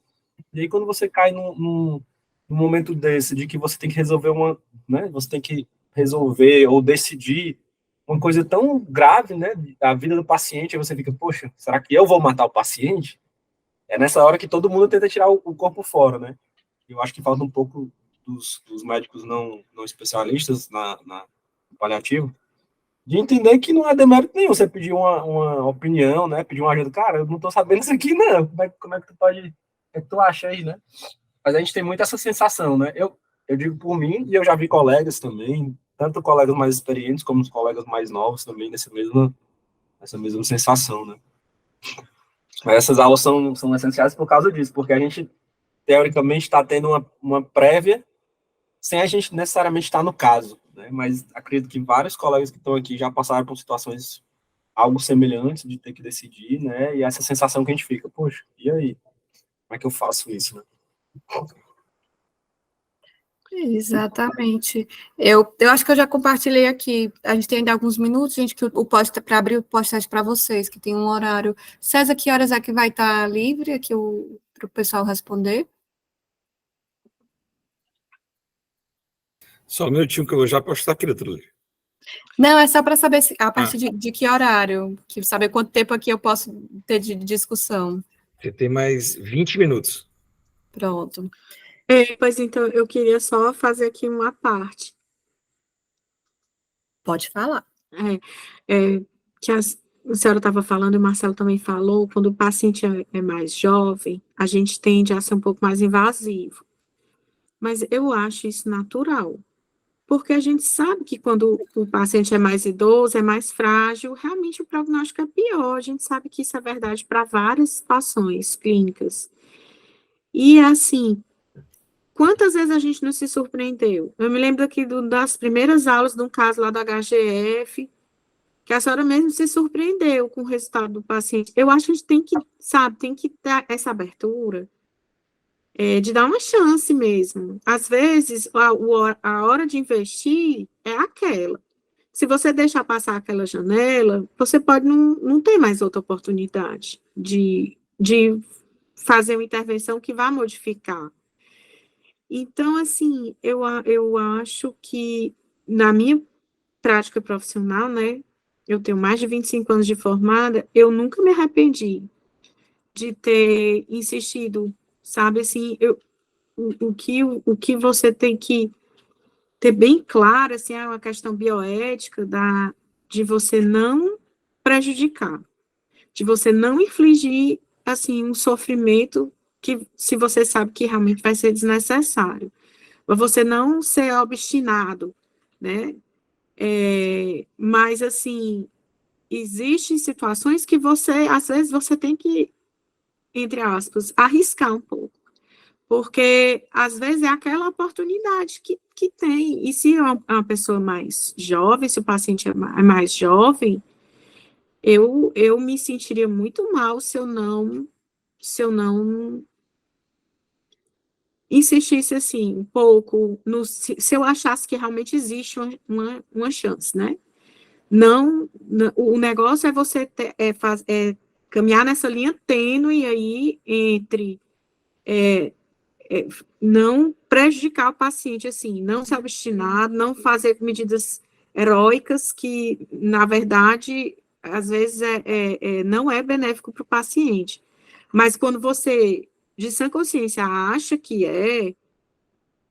E aí, quando você cai num momento desse, de que você tem que resolver né, você tem que resolver ou decidir uma coisa tão grave, né, da vida do paciente, aí você fica, poxa, será que eu vou matar o paciente? É nessa hora que todo mundo tenta tirar o corpo fora, né? Eu acho que falta um pouco dos médicos não especialistas no paliativo, de entender que não é demérito nenhum você pedir uma opinião, né? Pedir uma ajuda. Cara, eu não tô sabendo isso aqui, não. Como é que tu pode... O que é que tu acha aí, né? Mas a gente tem muito essa sensação, né? Eu digo por mim, e eu já vi colegas também, tanto colegas mais experientes como os colegas mais novos também, nessa mesma sensação, né? Mas essas aulas são essenciais por causa disso, porque a gente, teoricamente, está tendo uma prévia sem a gente necessariamente estar no caso, né? Mas acredito que vários colegas que estão aqui já passaram por situações algo semelhantes de ter que decidir, né? E essa sensação que a gente fica, poxa, e aí? Como é que eu faço isso, né? Exatamente. Eu acho que eu já compartilhei aqui. A gente tem ainda alguns minutos, gente, que para abrir o podcast para vocês, que tem um horário. César, que horas é que vai estar livre aqui para o pessoal responder? Só um minutinho que eu vou já postar aqui, doutor. Não, é só para saber a partir de que horário, que saber quanto tempo aqui eu posso ter de discussão. Você tem mais 20 minutos. Pronto. Pois então, eu queria só fazer aqui uma parte. Pode falar. Que a senhora estava falando, e o Marcelo também falou, quando o paciente é mais jovem, a gente tende a ser um pouco mais invasivo. Mas eu acho isso natural. Porque a gente sabe que quando o paciente é mais idoso, é mais frágil, realmente o prognóstico é pior. A gente sabe que isso é verdade para várias situações clínicas. E, assim, quantas vezes a gente não se surpreendeu? Eu me lembro aqui das primeiras aulas de um caso lá da HGF, que a senhora mesmo se surpreendeu com o resultado do paciente. Eu acho que a gente tem que, sabe, tem que dar essa abertura, de dar uma chance mesmo. Às vezes, a hora de investir é aquela. Se você deixar passar aquela janela, você pode não ter mais outra oportunidade de fazer uma intervenção que vá modificar. Então, assim, eu acho que, na minha prática profissional, né, eu tenho mais de 25 anos de formada, eu nunca me arrependi de ter insistido, sabe, assim, o que você tem que ter bem claro, assim, é uma questão bioética de você não prejudicar, de você não infligir, assim, um sofrimento que, se você sabe que realmente vai ser desnecessário, mas você não ser obstinado, né, mas, assim, existem situações que às vezes, você tem que, entre aspas, arriscar um pouco, porque, às vezes, é aquela oportunidade que tem, e se é uma pessoa mais jovem, se o paciente é mais jovem, eu me sentiria muito mal se eu não insistisse, assim, um pouco, se eu achasse que realmente existe uma chance, né? Não, o negócio é você caminhar nessa linha tênue aí entre não prejudicar o paciente, assim, não se obstinar, não fazer medidas heróicas que, na verdade, às vezes não é benéfico para o paciente. Mas quando você, de sã consciência, acha que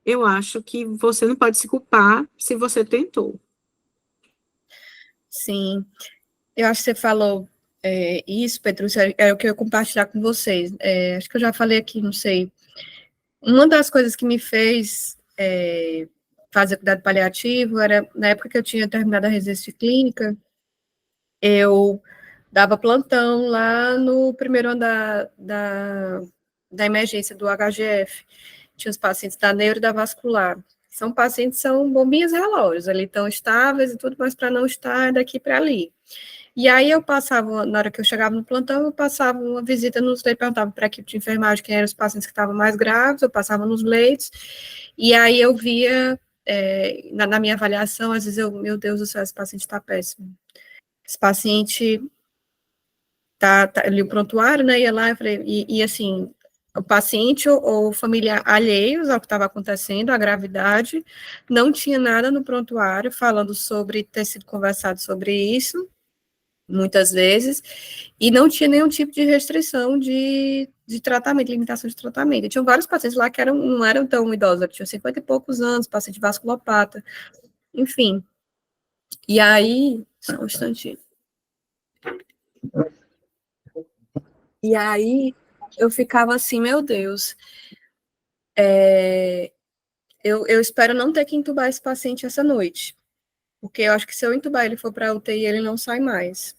eu acho que você não pode se culpar se você tentou. Sim, eu acho que você falou isso, Petrúcia, é o que eu ia compartilhar com vocês. Acho que eu já falei aqui, não sei. Uma das coisas que me fez fazer cuidado paliativo era, na época que eu tinha terminado a residência clínica, eu dava plantão lá no primeiro andar da emergência do HGF. Tinha os pacientes da neuro e da vascular. São pacientes, são bombinhas relógios, ali estão estáveis e tudo, mas para não estar daqui para ali. E aí eu passava, na hora que eu chegava no plantão, eu passava uma visita nos leitos, perguntava para a equipe de enfermagem quem eram os pacientes que estavam mais graves, eu passava nos leitos, e aí eu via, na minha avaliação, às vezes meu Deus do céu, esse paciente está péssimo. Esse paciente tá ali o prontuário, né, ia lá, eu falei, e assim, o paciente ou familiar alheios ao que estava acontecendo, a gravidade, não tinha nada no prontuário falando sobre ter sido conversado sobre isso, muitas vezes, e não tinha nenhum tipo de restrição de tratamento, limitação de tratamento. E tinham vários pacientes lá que não eram tão idosos, tinham 50 e poucos anos, paciente vasculopata, enfim. E aí, só um instantinho. E aí, eu ficava assim, meu Deus, eu espero não ter que entubar esse paciente essa noite, porque eu acho que se eu entubar ele for para a UTI, ele não sai mais.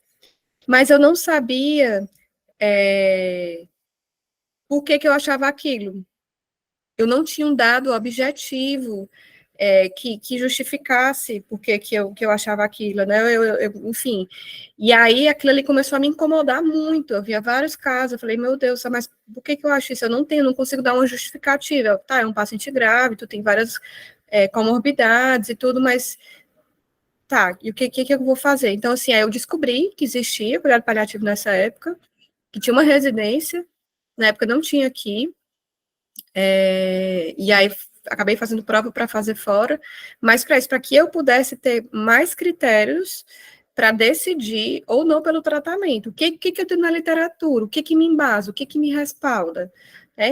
Mas eu não sabia por que eu achava aquilo. Eu não tinha um dado objetivo que justificasse por que eu achava aquilo, né? Enfim. E aí aquilo ali começou a me incomodar muito. Eu via vários casos, eu falei, meu Deus, mas por que eu acho isso? Eu não consigo dar uma justificativa. Tá, é um paciente grave, tu tem várias comorbidades e tudo, mas tá, e o que eu vou fazer? Então, assim, aí eu descobri que existia cuidado paliativo nessa época, que tinha uma residência, na época não tinha aqui, e aí acabei fazendo prova para fazer fora, mas para isso, para que eu pudesse ter mais critérios para decidir ou não pelo tratamento. O que eu tenho na literatura? O que me embasa? O que me respalda?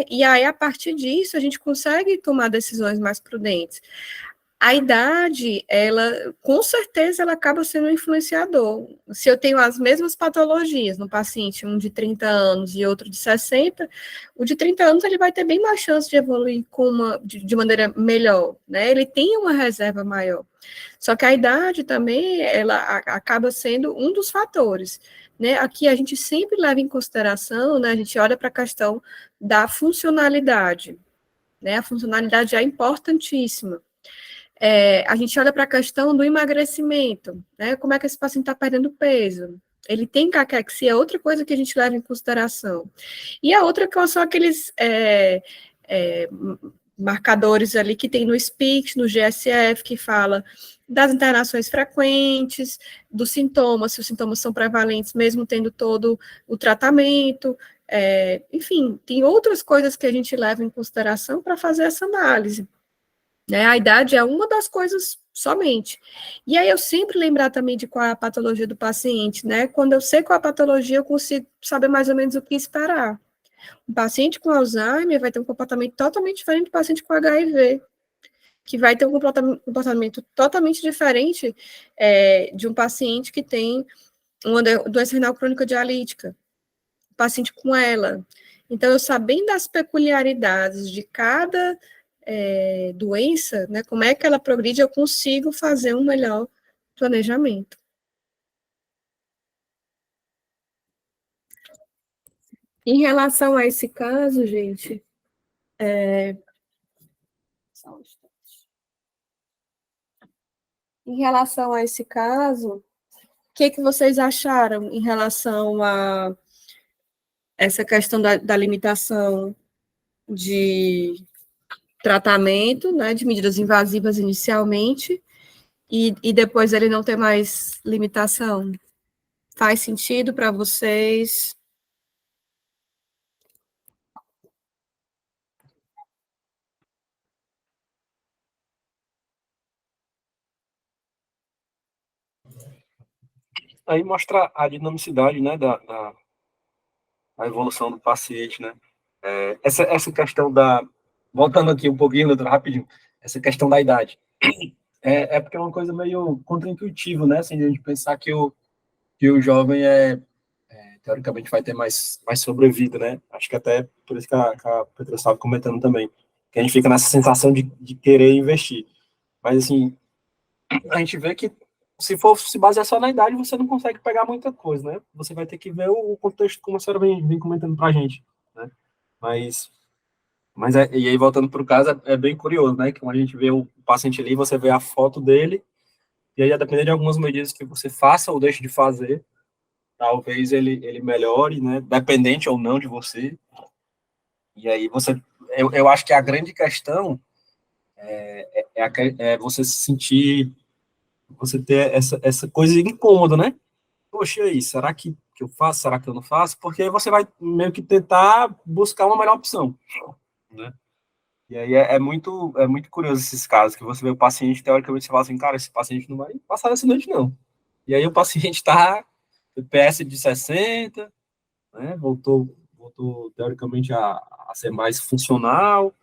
E aí, a partir disso, a gente consegue tomar decisões mais prudentes. A idade, ela, com certeza, ela acaba sendo um influenciador. Se eu tenho as mesmas patologias no paciente, um de 30 anos e outro de 60, o de 30 anos ele vai ter bem mais chance de evoluir de maneira melhor, né? Ele tem uma reserva maior. Só que a idade também, ela acaba sendo um dos fatores, né? Aqui a gente sempre leva em consideração, né? A gente olha para a questão da funcionalidade, né? A funcionalidade é importantíssima. A gente olha para a questão do emagrecimento, né? Como é que esse paciente está perdendo peso? Ele tem caquexia, é outra coisa que a gente leva em consideração. E a outra que são aqueles marcadores ali que tem no SPIC, no GSF, que fala das internações frequentes, dos sintomas, se os sintomas são prevalentes, mesmo tendo todo o tratamento, enfim, tem outras coisas que a gente leva em consideração para fazer essa análise. Né, a idade é uma das coisas somente. E aí eu sempre lembrar também de qual é a patologia do paciente, né? Quando eu sei qual é a patologia, eu consigo saber mais ou menos o que esperar. Um paciente com Alzheimer vai ter um comportamento totalmente diferente do paciente com HIV, que vai ter um comportamento totalmente diferente de um paciente que tem uma doença renal crônica dialítica, um paciente com ela. Então, eu sabendo das peculiaridades de cada doença, né, como é que ela progride, eu consigo fazer um melhor planejamento. Em relação a esse caso, gente, em relação a esse caso, o que vocês acharam em relação a essa questão da limitação de tratamento, né, de medidas invasivas inicialmente, e depois ele não ter mais limitação? Faz sentido para vocês? Aí mostra a dinamicidade, né, da evolução do paciente, né? Essa questão voltando aqui um pouquinho, doutor, rapidinho, essa questão da idade. Porque é uma coisa meio contraintuitiva, né? Assim, a gente pensar que o jovem teoricamente vai ter mais sobrevida, né? Acho que até por isso que a Petra estava comentando também, que a gente fica nessa sensação de querer investir. Mas, assim, a gente vê que se for se basear só na idade, você não consegue pegar muita coisa, né? Você vai ter que ver o contexto, como a senhora vem comentando pra gente, né? E aí, voltando para o caso, é bem curioso, né? Que quando a gente vê o paciente ali, você vê a foto dele, e aí, a depender de algumas medidas que você faça ou deixe de fazer, talvez ele melhore, né? Dependente ou não de você. E aí, eu acho que a grande questão é você se sentir, você ter essa coisa incômoda, né? Poxa, e aí, será que que eu faço? Será que eu não faço? Porque aí você vai meio que tentar buscar uma melhor opção, né? E aí é muito curioso esses casos, que você vê o paciente, teoricamente, você fala assim, cara, esse paciente não vai passar dessa noite, não. E aí o paciente está PS de 60, né? Voltou teoricamente a ser mais funcional.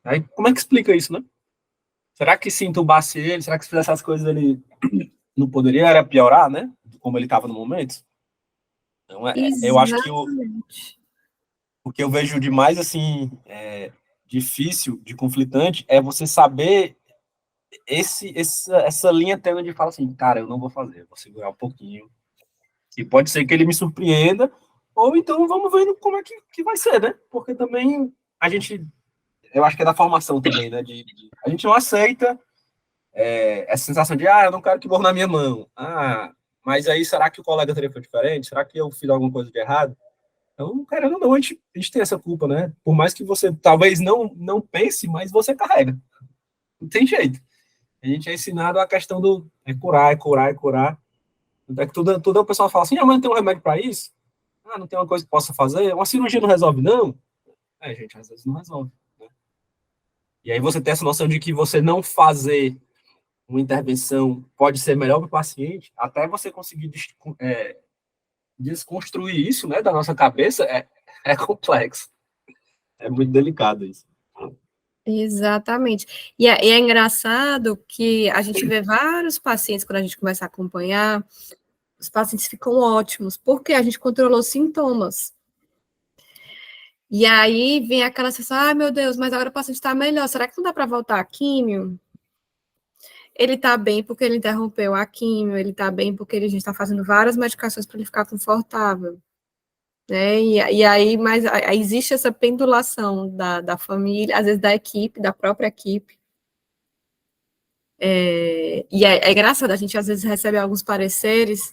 Aí como é que explica isso, né? Será que se entubasse ele, será que se fizesse essas coisas ele não poderia era piorar, né? Como ele estava no momento? Então, eu acho que o que eu vejo de mais, assim, difícil, de conflitante, é você saber essa linha tênue de falar assim, cara, eu não vou fazer, vou segurar um pouquinho. E pode ser que ele me surpreenda, ou então vamos ver como é que vai ser, né? Porque também eu acho que é da formação também, né? A gente não aceita essa sensação de, eu não quero que morra na minha mão. Mas aí será que o colega teria feito diferente? Será que eu fiz alguma coisa de errado? Então, querendo ou não, a gente tem essa culpa, né? Por mais que você talvez não pense, mas você carrega. Não tem jeito. A gente é ensinado a questão do curar, é curar, é curar. Até que tudo o pessoal fala assim, mas não tem um remédio para isso? Não tem uma coisa que possa fazer? Uma cirurgia não resolve, não? Gente, às vezes não resolve. Né? E aí você tem essa noção de que você não fazer uma intervenção pode ser melhor para o paciente, até você conseguir desconstruir isso, né, da nossa cabeça, é complexo. É muito delicado isso. Exatamente. E é engraçado que a gente vê vários pacientes, quando a gente começa a acompanhar, os pacientes ficam ótimos, porque a gente controlou sintomas. E aí vem aquela sensação, meu Deus, mas agora o paciente está melhor, será que não dá para voltar a químio? Ele está bem porque ele interrompeu a químio, ele está bem porque a gente está fazendo várias medicações para ele ficar confortável. Né? E aí, mas aí existe essa pendulação da família, às vezes da equipe, da própria equipe. E é engraçado, a gente às vezes recebe alguns pareceres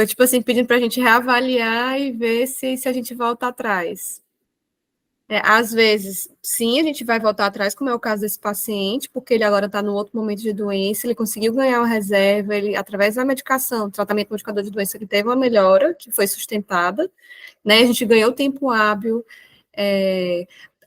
tipo assim, pedindo para a gente reavaliar e ver se a gente volta atrás. Às vezes, sim, a gente vai voltar atrás, como é o caso desse paciente, porque ele agora está num outro momento de doença, ele conseguiu ganhar uma reserva, ele, através da medicação, tratamento modificador de doença, ele teve uma melhora, que foi sustentada, né, a gente ganhou tempo hábil,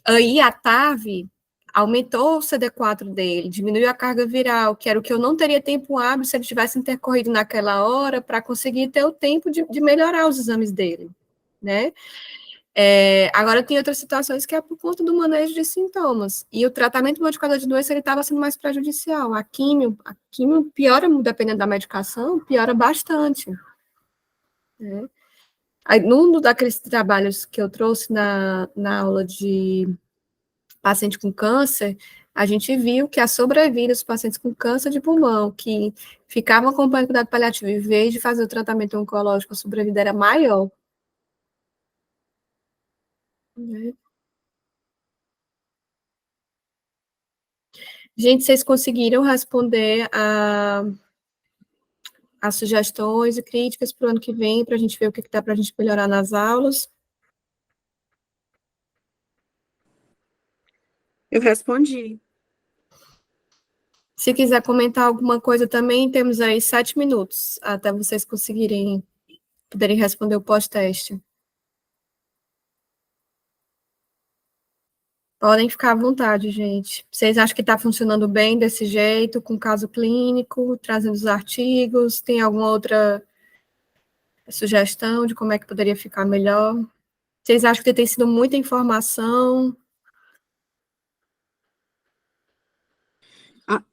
aí a TAV aumentou o CD4 dele, diminuiu a carga viral, que era o que eu não teria tempo hábil se ele tivesse intercorrido naquela hora, para conseguir ter o tempo de melhorar os exames dele, né. Agora tem outras situações que é por conta do manejo de sintomas, e o tratamento modificador de doença, ele estava sendo mais prejudicial, a químio piora, dependendo da medicação, piora bastante, né? Aí, num daqueles trabalhos que eu trouxe na aula de paciente com câncer, a gente viu que a sobrevida dos pacientes com câncer de pulmão, que ficavam acompanhando cuidado paliativo, em vez de fazer o tratamento oncológico, a sobrevida era maior. Gente, vocês conseguiram responder as sugestões e críticas para o ano que vem, para a gente ver o que dá para a gente melhorar nas aulas? Eu respondi. Se quiser comentar alguma coisa também, temos aí 7 minutos, até vocês poderem responder o pós-teste. Podem ficar à vontade, gente. Vocês acham que está funcionando bem desse jeito, com caso clínico, trazendo os artigos? Tem alguma outra sugestão de como é que poderia ficar melhor? Vocês acham que tem sido muita informação?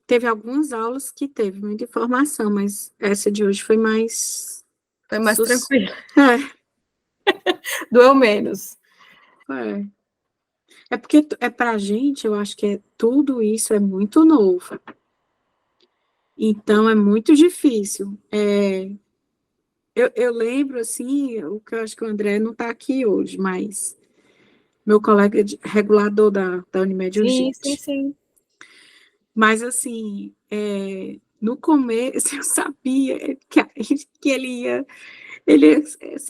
Teve algumas aulas que teve muita informação, mas essa de hoje foi mais... Foi mais tranquilo. Doeu menos. É porque para a gente, eu acho que tudo isso é muito novo. Então, é muito difícil. Eu lembro, assim, o que eu acho que o André não está aqui hoje, mas meu colega regulador da Unimed Urgente. Sim. Mas, assim, no começo, eu sabia que ele ia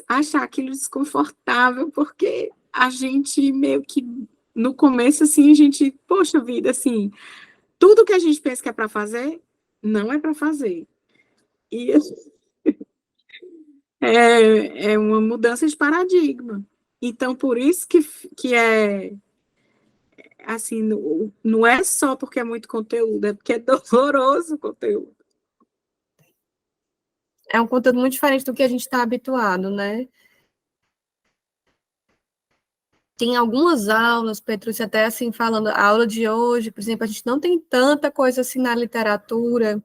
achar aquilo desconfortável, porque a gente meio que, no começo, assim, a gente, poxa vida, assim, tudo que a gente pensa que é para fazer, não é para fazer. É uma mudança de paradigma. Então, por isso que é assim, não é só porque é muito conteúdo, é porque é doloroso o conteúdo. É um conteúdo muito diferente do que a gente está habituado, né? Tem algumas aulas, Petrúcia, até assim, falando, a aula de hoje, por exemplo, a gente não tem tanta coisa assim na literatura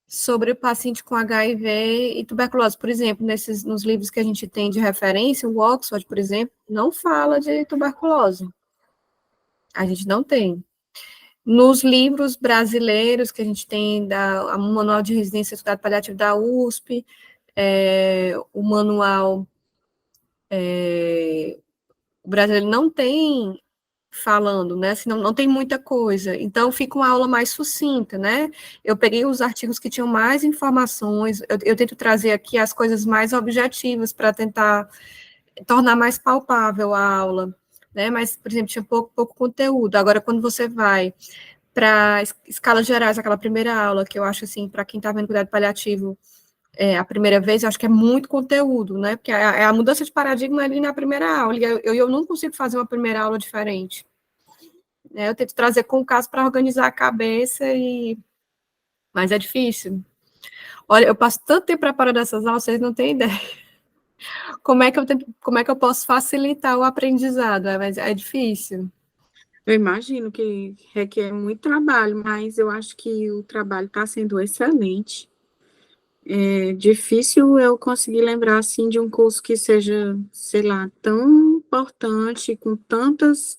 sobre o paciente com HIV e tuberculose. Por exemplo, nos livros que a gente tem de referência, o Oxford, por exemplo, não fala de tuberculose. A gente não tem. Nos livros brasileiros que a gente tem, o Manual de Residência e Cuidado Paliativo da USP, o manual, o brasileiro não tem falando, né, assim, não tem muita coisa, então fica uma aula mais sucinta, né, eu peguei os artigos que tinham mais informações, eu tento trazer aqui as coisas mais objetivas para tentar tornar mais palpável a aula, né, mas, por exemplo, tinha pouco conteúdo, agora quando você vai para escalas gerais, aquela primeira aula, que eu acho, assim, para quem está vendo cuidado paliativo a primeira vez, eu acho que é muito conteúdo, né, porque é a mudança de paradigma ali na primeira aula, e eu não consigo fazer uma primeira aula diferente. Eu tento trazer com o caso para organizar a cabeça, mas é difícil. Olha, eu passo tanto tempo preparando essas aulas, vocês não têm ideia. Como é que eu posso facilitar o aprendizado? Mas é difícil. Eu imagino que requer muito trabalho, mas eu acho que o trabalho está sendo excelente. É difícil eu conseguir lembrar, assim, de um curso que seja, sei lá, tão importante, com tantos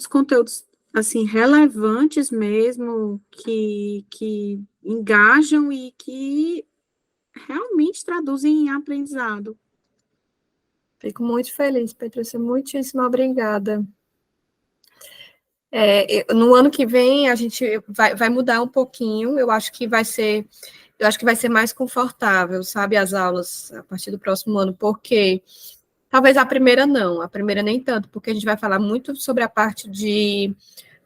conteúdos, assim, relevantes mesmo, que engajam e que realmente traduzem em aprendizado. Fico muito feliz, Petrúcia, muitíssimo obrigada. No ano que vem, a gente vai mudar um pouquinho, eu acho que vai ser mais confortável, sabe, as aulas a partir do próximo ano, porque talvez a primeira nem tanto, porque a gente vai falar muito sobre a parte de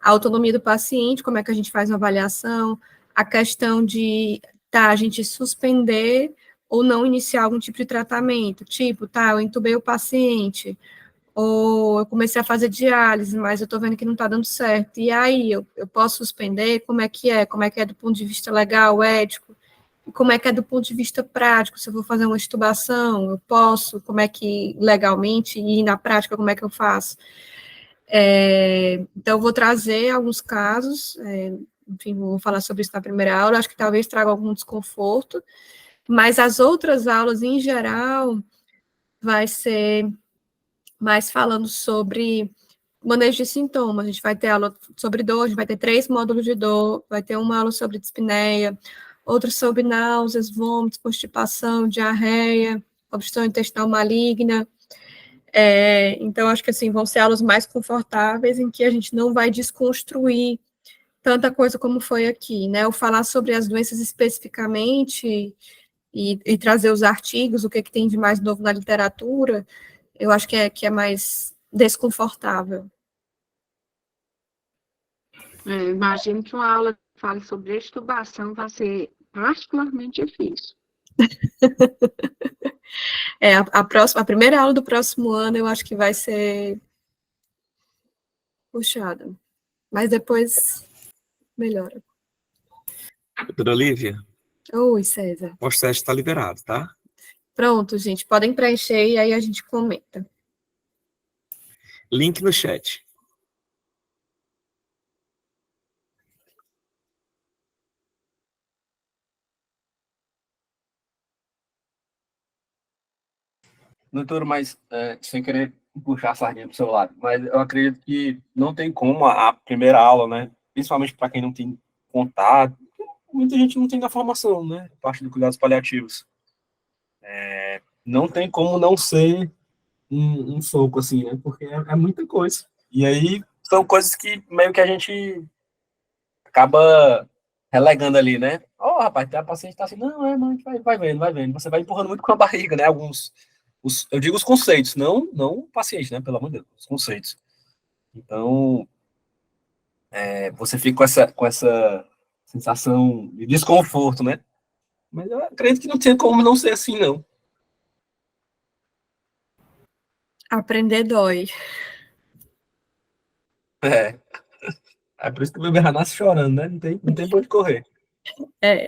autonomia do paciente, como é que a gente faz uma avaliação, a questão de a gente suspender ou não iniciar algum tipo de tratamento, tipo, eu entubei o paciente, ou eu comecei a fazer diálise, mas eu estou vendo que não está dando certo, e aí, eu posso suspender? Como é que é do ponto de vista legal, ético, e como é que é do ponto de vista prático, se eu vou fazer uma extubação, eu posso, como é que, legalmente, e na prática, como é que eu faço? Então, eu vou trazer alguns casos, enfim, vou falar sobre isso na primeira aula, acho que talvez traga algum desconforto, mas as outras aulas, em geral, vai ser mais falando sobre manejo de sintomas. A gente vai ter aula sobre dor, a gente vai ter 3 módulos de dor, vai ter uma aula sobre dispneia, outra sobre náuseas, vômitos, constipação, diarreia, obstrução intestinal maligna. Então, acho que assim, vão ser aulas mais confortáveis, em que a gente não vai desconstruir tanta coisa como foi aqui, né? Ou falar sobre as doenças especificamente e trazer os artigos, o que tem de mais novo na literatura, eu acho que é mais desconfortável. Imagino que uma aula que fale sobre extubação vai ser particularmente difícil. A primeira aula do próximo ano eu acho que vai ser puxada, mas depois melhora. Doutora Lívia, Oi, César. o teste está liberado, tá? Pronto, gente, podem preencher e aí a gente comenta. Link no chat. Doutor, mas sem querer puxar a sardinha para o seu lado, mas eu acredito que não tem como a primeira aula, né? Principalmente para quem não tem contato, muita gente não tem da formação, né? Parte de cuidados paliativos. Não tem como não ser um soco, assim, né? Porque é muita coisa. E aí são coisas que meio que a gente acaba relegando ali, né? Rapaz, a paciente tá assim, não, a gente vai vendo, vai vendo. Você vai empurrando muito com a barriga, né? Eu digo os conceitos, não o paciente, né? Pelo amor de Deus, os conceitos. Então, você fica com essa sensação de desconforto, né? Mas eu acredito que não tinha como não ser assim, não. Aprender dói. É. É por isso que o bebê já nasce chorando, né? Não tem pra onde correr. É.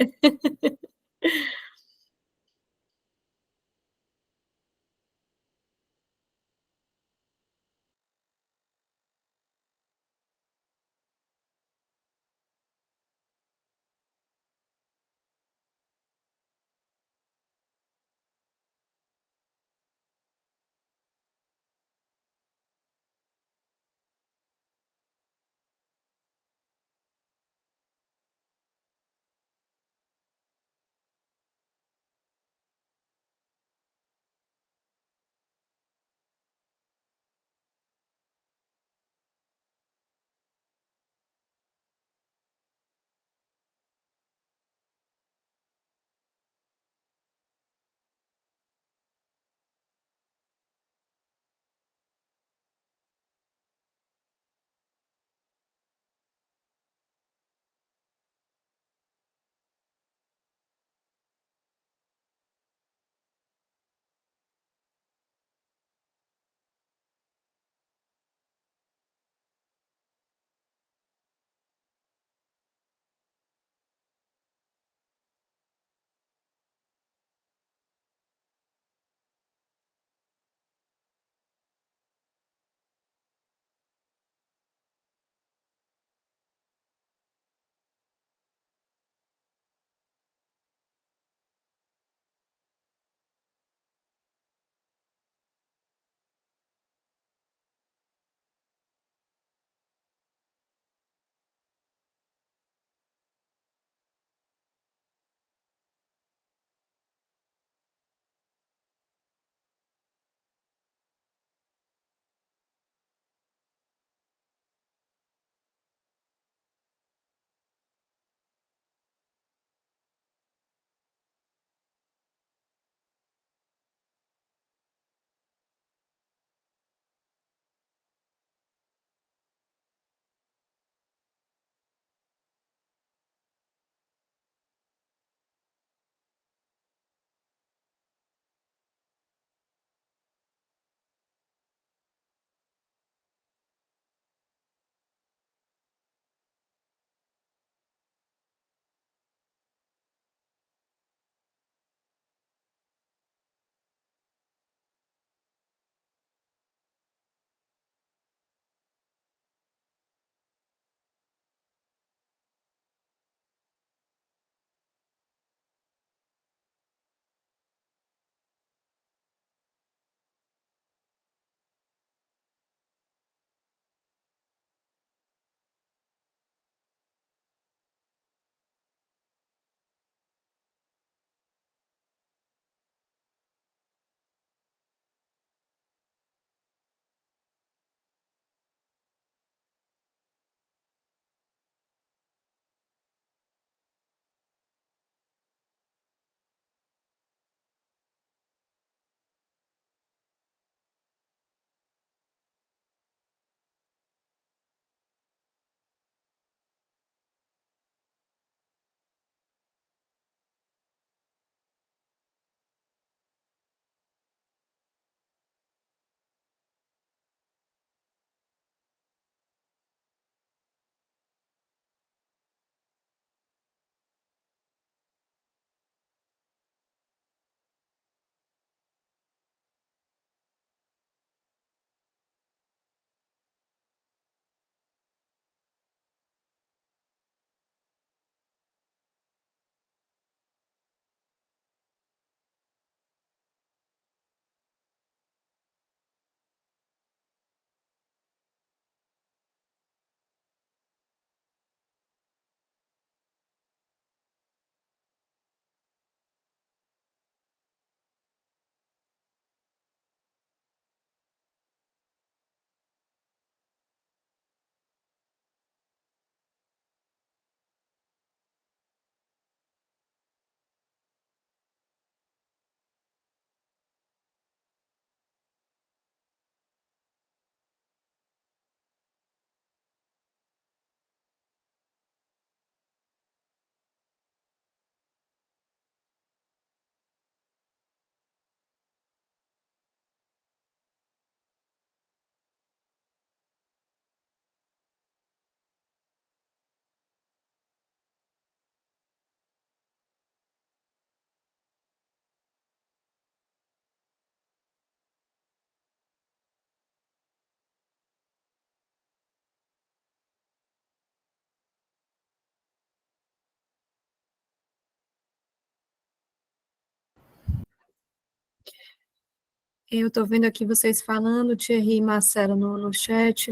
Eu estou vendo aqui vocês falando, Thierry e Marcelo, no chat.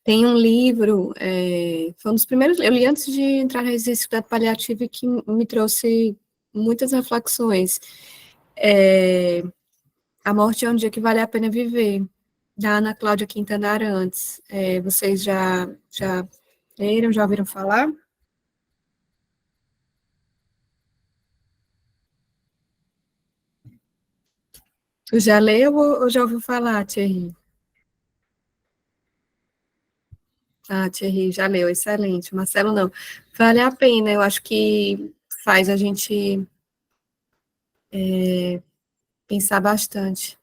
Tem um livro, foi um dos primeiros, eu li antes de entrar na residência de paliativa e que me trouxe muitas reflexões. A Morte é um Dia que Vale a Pena Viver, da Ana Cláudia Quintana Arantes. Vocês já leram, já ouviram falar? Tu já leu ou já ouviu falar, Thierry? Ah, Thierry, já leu, excelente. Marcelo, não. Vale a pena, eu acho que faz a gente pensar bastante.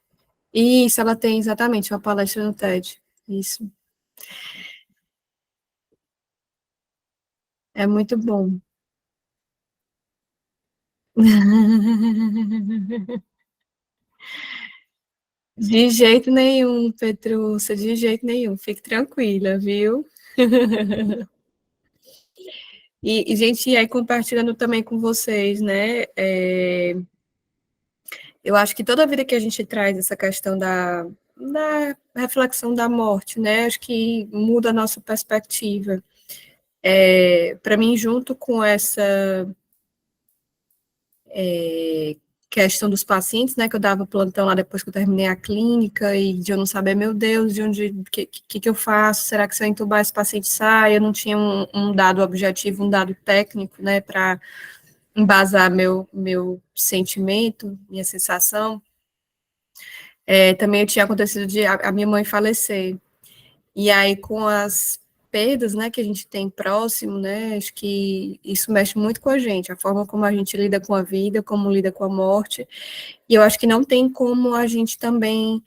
Isso, ela tem exatamente uma palestra no TED. Isso. É muito bom. De jeito nenhum, Petrúcia, de jeito nenhum. Fique tranquila, viu? E gente, aí compartilhando também com vocês, né? Eu acho que toda vida que a gente traz essa questão da reflexão da morte, né? Acho que muda a nossa perspectiva. Para mim, junto com essa questão dos pacientes, né, que eu dava plantão lá depois que eu terminei a clínica, e de eu não saber, meu Deus, de onde, que eu faço, será que se eu entubar esse paciente sai? Eu não tinha um dado objetivo, um dado técnico, né, para embasar meu sentimento, minha sensação. Também tinha acontecido de a minha mãe falecer, e aí com as perdas, né, que a gente tem próximo, né, acho que isso mexe muito com a gente, a forma como a gente lida com a vida, como lida com a morte, e eu acho que não tem como a gente também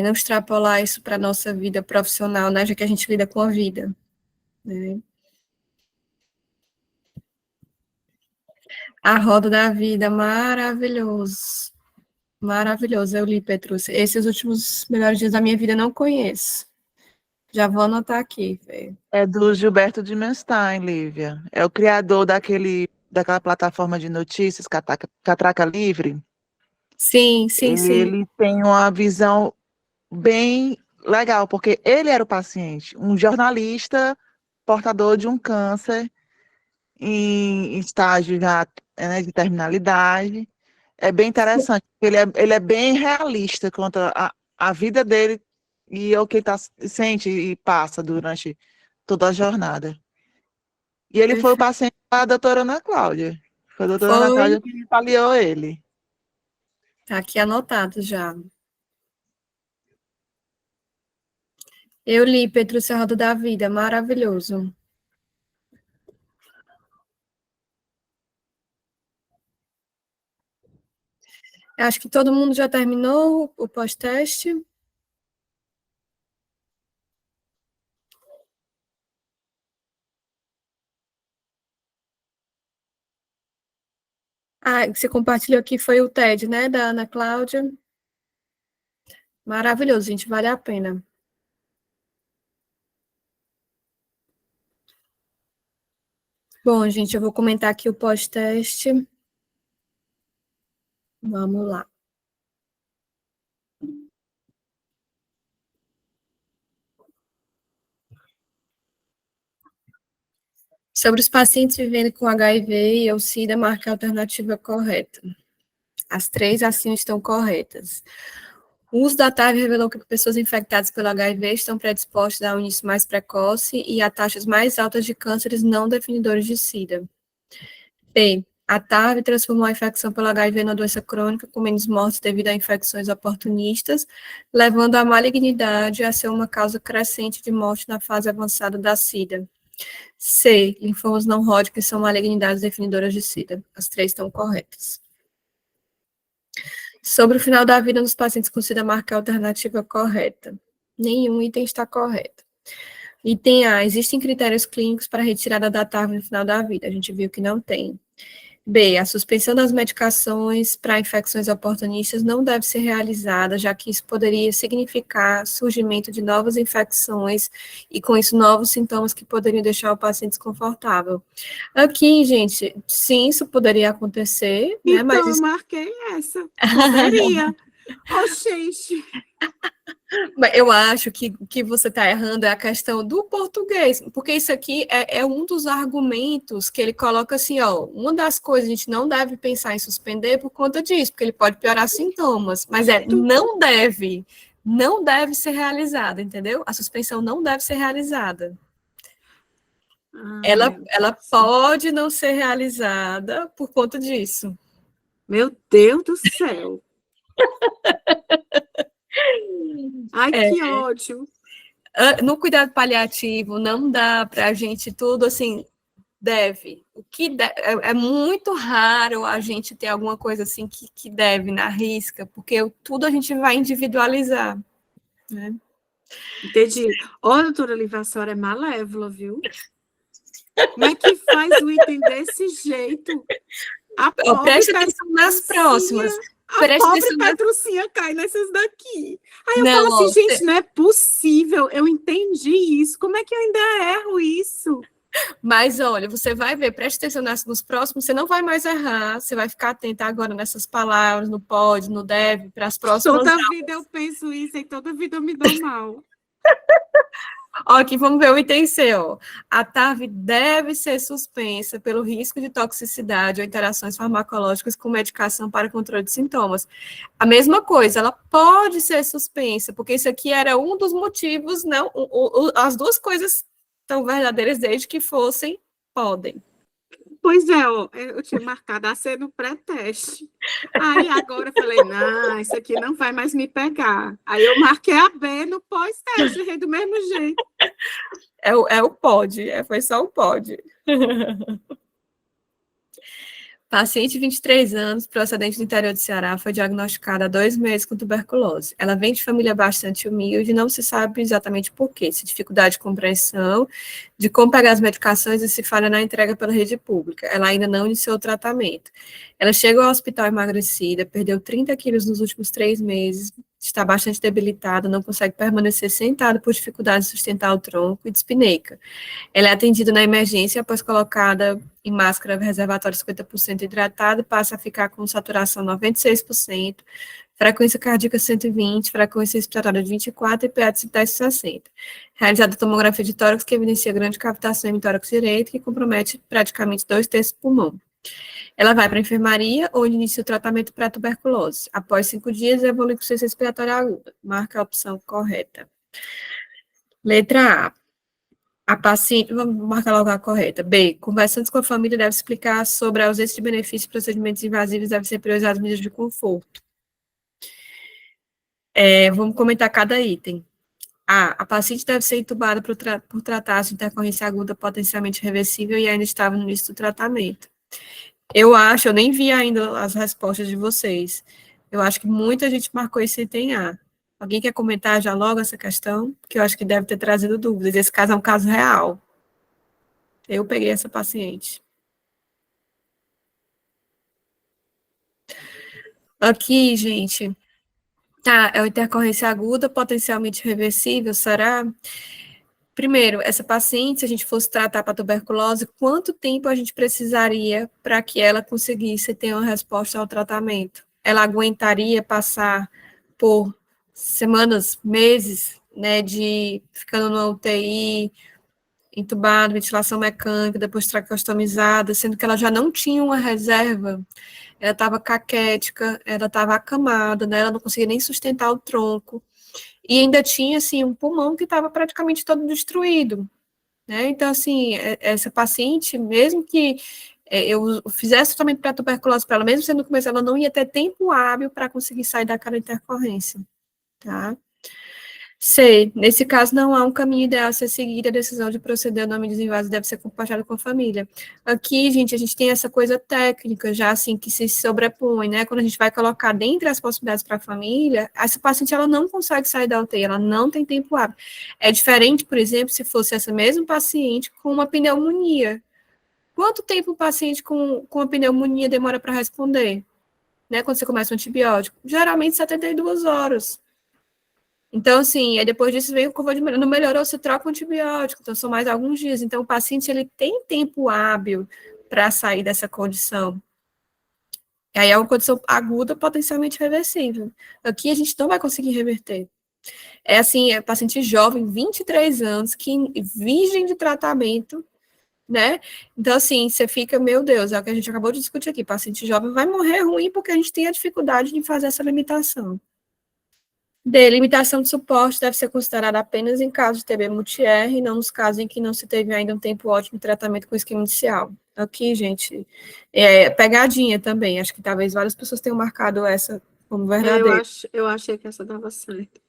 não extrapolar isso para a nossa vida profissional, né, já que a gente lida com a vida, né. A Roda da Vida, maravilhoso, maravilhoso, eu li, Petrúcia, esses últimos melhores dias da minha vida eu não conheço, já vou anotar aqui, velho. É do Gilberto Dimenstein, Lívia. É o criador daquela plataforma de notícias, Catraca Livre. Sim, sim, sim. Ele tem uma visão bem legal, porque ele era o paciente, um jornalista portador de um câncer em estágio já, né, de terminalidade. É bem interessante, ele é bem realista quanto a vida dele e é o que ele sente e passa durante toda a jornada. E ele foi o paciente da doutora Ana Cláudia. Foi a doutora Ana Foi. Cláudia que avaliou ele. Tá aqui anotado já. Eu li Petrúcia Roda da Vida, maravilhoso. Acho que todo mundo já terminou o pós-teste. Ah, você compartilhou aqui foi o TED, né, da Ana Cláudia. Maravilhoso, gente, vale a pena. Bom, gente, eu vou comentar aqui o pós-teste. Vamos lá. Sobre os pacientes vivendo com HIV e ou SIDA, marque a alternativa correta. As 3 acima estão corretas. O uso da TAV revelou que pessoas infectadas pelo HIV estão predispostas a um início mais precoce e a taxas mais altas de cânceres não definidores de SIDA. B. A TAV transformou a infecção pelo HIV numa doença crônica com menos mortes devido a infecções oportunistas, levando a malignidade a ser uma causa crescente de morte na fase avançada da SIDA. C. Linfomas não Hodgkin são malignidades definidoras de SIDA. As 3 estão corretas. Sobre o final da vida nos pacientes com SIDA, marca a alternativa correta. Nenhum item está correto. Item A, existem critérios clínicos para retirada da TAV no final da vida. A gente viu que não tem. B, a suspensão das medicações para infecções oportunistas não deve ser realizada, já que isso poderia significar surgimento de novas infecções e, com isso, novos sintomas que poderiam deixar o paciente desconfortável. Aqui, gente, sim, isso poderia acontecer, né? Então, Mas eu marquei essa. Poderia. Oh, gente. Mas eu acho que o que você está errando é a questão do português, porque isso aqui é um dos argumentos que ele coloca assim, ó, uma das coisas a gente não deve pensar em suspender por conta disso, porque ele pode piorar sintomas, mas não deve ser realizada, entendeu? A suspensão não deve ser realizada. Ela pode não ser realizada por conta disso. Meu Deus do céu. Ai, que ódio. No cuidado paliativo, não dá para a gente tudo assim, deve. É muito raro a gente ter alguma coisa assim que deve na risca, porque tudo a gente vai individualizar, né? Entendi. Ó, doutora Lívia, a senhora é malévola, viu? Como é que faz o item desse jeito? Preste atenção nas próximas. A pobre Petrucinha cai nessas daqui. Aí eu falo assim, gente, não é possível. Eu entendi isso. Como é que eu ainda erro isso? Mas, olha, você vai ver, preste atenção nos próximos, você não vai mais errar, você vai ficar atenta agora nessas palavras, no pode, no deve, para as próximas Toda vida eu penso isso e toda vida eu me dou mal. Ó, aqui vamos ver o item C, ó. A TAV deve ser suspensa pelo risco de toxicidade ou interações farmacológicas com medicação para controle de sintomas. A mesma coisa, ela pode ser suspensa, porque isso aqui era um dos motivos, não, as duas coisas são verdadeiras desde que fossem, podem. Pois é, ó, eu tinha marcado a C no pré-teste. Aí agora eu falei, não, isso aqui não vai mais me pegar. Aí eu marquei a B no pós-teste, errei do mesmo jeito. É o pode, foi só o pode. Paciente de 23 anos, procedente do interior do Ceará, foi diagnosticada há 2 meses com tuberculose. Ela vem de família bastante humilde, não se sabe exatamente por quê. Se dificuldade de compreensão, de como pegar as medicações e se falha na entrega pela rede pública. Ela ainda não iniciou o tratamento. Ela chegou ao hospital emagrecida, perdeu 30 quilos nos últimos 3 meses, está bastante debilitada, não consegue permanecer sentada por dificuldade de sustentar o tronco e dispneica. Ela é atendida na emergência após colocada em máscara reservatória 50% hidratada, passa a ficar com saturação 96%, frequência cardíaca 120, frequência respiratória de 24 e PA de 60. Realizada tomografia de tórax que evidencia grande cavitação em tórax direito, que compromete praticamente 2/3 do pulmão. Ela vai para a enfermaria, onde inicia o tratamento para tuberculose. Após 5 dias, evolui com insuficiência respiratória aguda. Marca a opção correta. Letra A. A paciente, vamos marcar logo a correta. B, conversando com a família, deve explicar sobre a ausência de benefícios e procedimentos invasivos, deve ser priorizado as medidas de conforto. Vamos comentar cada item. A paciente deve ser entubada por tratar de intercorrência aguda potencialmente reversível e ainda estava no início do tratamento. Eu nem vi ainda as respostas de vocês. Eu acho que muita gente marcou esse item A. Alguém quer comentar já logo essa questão? Que eu acho que deve ter trazido dúvidas. Esse caso é um caso real. Eu peguei essa paciente. Aqui, gente, tá, é uma intercorrência aguda, potencialmente reversível, será? Primeiro, essa paciente, se a gente fosse tratar para tuberculose, quanto tempo a gente precisaria para que ela conseguisse ter uma resposta ao tratamento? Ela aguentaria passar por semanas, meses, né, de ficando no UTI, entubado, ventilação mecânica, depois traqueostomizada, sendo que ela já não tinha uma reserva, ela estava caquética, ela estava acamada, né, ela não conseguia nem sustentar o tronco, e ainda tinha, assim, um pulmão que estava praticamente todo destruído, né, então, assim, essa paciente, mesmo que eu fizesse tratamento para tuberculose para ela, mesmo sendo no começo, ela não ia ter tempo hábil para conseguir sair daquela intercorrência, tá? C, nesse caso, não há um caminho ideal a ser seguido, a decisão de proceder ao nome de desinvasão deve ser compartilhada com a família. Aqui, gente, a gente tem essa coisa técnica já, assim, que se sobrepõe, né, quando a gente vai colocar dentre as possibilidades para a família, essa paciente, ela não consegue sair da UTI, ela não tem tempo hábil. É diferente, por exemplo, se fosse essa mesma paciente com uma pneumonia. Quanto tempo o paciente com a pneumonia demora para responder? Né, quando você começa um antibiótico? Geralmente 72 horas. Então, assim, aí depois disso vem o curva de melhora. Não melhorou, você troca o antibiótico, então são mais alguns dias. Então, o paciente, ele tem tempo hábil para sair dessa condição. E aí é uma condição aguda, potencialmente reversível. Aqui a gente não vai conseguir reverter. É assim, é paciente jovem, 23 anos, que virgem de tratamento, né? Então, assim, você fica, meu Deus, é o que a gente acabou de discutir aqui, paciente jovem vai morrer ruim porque a gente tem a dificuldade de fazer essa limitação. Limitação de suporte deve ser considerada apenas em casos de TB multi-R e não nos casos em que não se teve ainda um tempo ótimo de tratamento com esquema inicial. Aqui, gente, pegadinha também, acho que talvez várias pessoas tenham marcado essa como verdadeira. Eu achei que essa dava certo.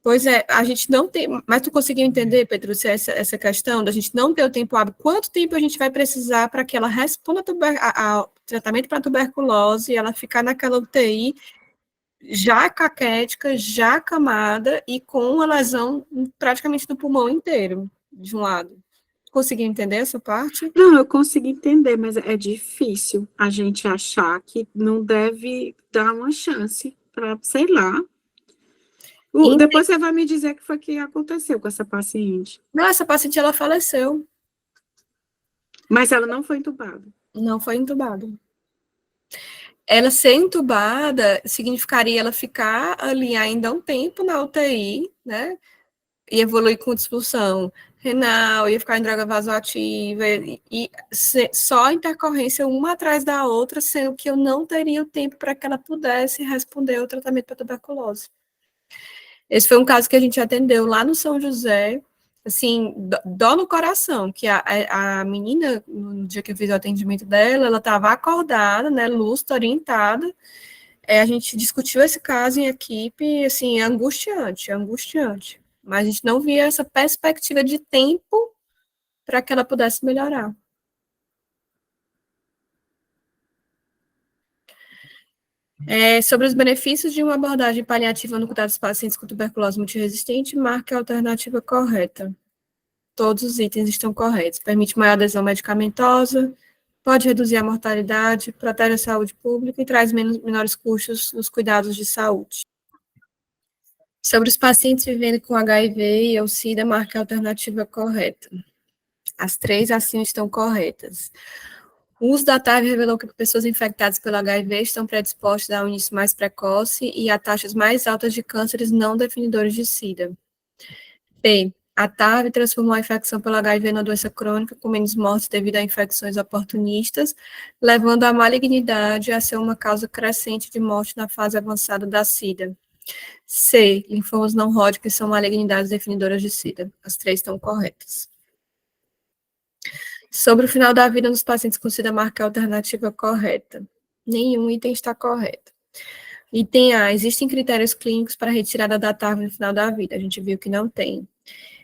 Pois é, a gente não tem, mas tu conseguiu entender, Pedro, essa questão da gente não ter o tempo hábil, quanto tempo a gente vai precisar para que ela responda ao tratamento para tuberculose e ela ficar naquela UTI já caquética, já acamada e com uma lesão praticamente no pulmão inteiro, de um lado. Conseguiu entender essa parte? Não, eu consegui entender, mas é difícil a gente achar que não deve dar uma chance para, sei lá. Depois você vai me dizer que foi que aconteceu com essa paciente. Não, essa paciente, ela faleceu. Mas ela não foi entubada. Não foi entubada. Ela ser entubada significaria ela ficar ali ainda um tempo na UTI, né? E evoluir com disfunção renal, ia ficar em droga vasoativa, e só intercorrência uma atrás da outra, sendo que eu não teria o tempo para que ela pudesse responder ao tratamento para tuberculose. Esse foi um caso que a gente atendeu lá no São José, assim, dó no coração, que a menina, no dia que eu fiz o atendimento dela, ela estava acordada, né, lúcida, orientada, a gente discutiu esse caso em equipe, assim, angustiante, mas a gente não via essa perspectiva de tempo para que ela pudesse melhorar. Sobre os benefícios de uma abordagem paliativa no cuidado dos pacientes com tuberculose multiresistente, marque a alternativa correta. Todos os itens estão corretos. Permite maior adesão medicamentosa, pode reduzir a mortalidade, protege a saúde pública e traz menores custos nos cuidados de saúde. Sobre os pacientes vivendo com HIV e ou SIDA, marque a alternativa correta. As 3 acima estão corretas. O uso da TAV revelou que pessoas infectadas pelo HIV estão predispostas a um início mais precoce e a taxas mais altas de cânceres não definidores de SIDA. B. A TAV transformou a infecção pelo HIV numa doença crônica com menos mortes devido a infecções oportunistas, levando a malignidade a ser uma causa crescente de morte na fase avançada da SIDA. C. Linfomas não Hodgkin são malignidades definidoras de SIDA. As 3 estão corretas. Sobre o final da vida nos pacientes com SIDA, marca a alternativa correta. Nenhum item está correto. Item A. Existem critérios clínicos para retirada da TAV no final da vida. A gente viu que não tem.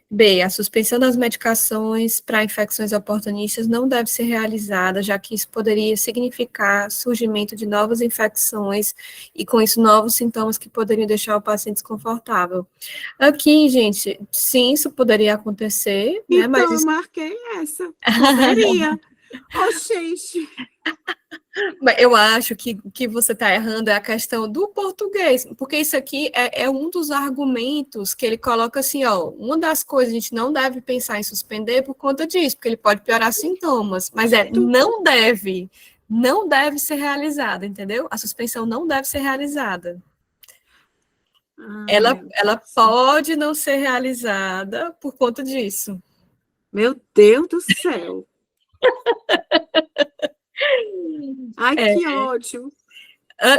B. A suspensão das medicações para infecções oportunistas não deve ser realizada, já que isso poderia significar surgimento de novas infecções e, com isso, novos sintomas que poderiam deixar o paciente desconfortável. Aqui, gente, sim, isso poderia acontecer, né? Então, Mas eu marquei essa. Poderia. Gente. Eu acho que você está errando é a questão do português, porque isso aqui é um dos argumentos que ele coloca assim, ó, uma das coisas a gente não deve pensar em suspender por conta disso, porque ele pode piorar sintomas, mas não deve ser realizada, entendeu? A suspensão não deve ser realizada. Ela pode não ser realizada por conta disso. Meu Deus do céu. Ai, que ódio.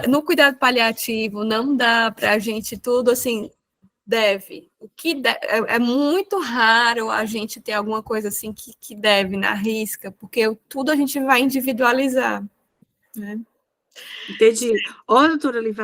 No cuidado paliativo, não dá para a gente tudo assim, deve. É muito raro a gente ter alguma coisa assim que deve na risca, porque tudo a gente vai individualizar. Né? Entendi. Ó, doutora Olivia,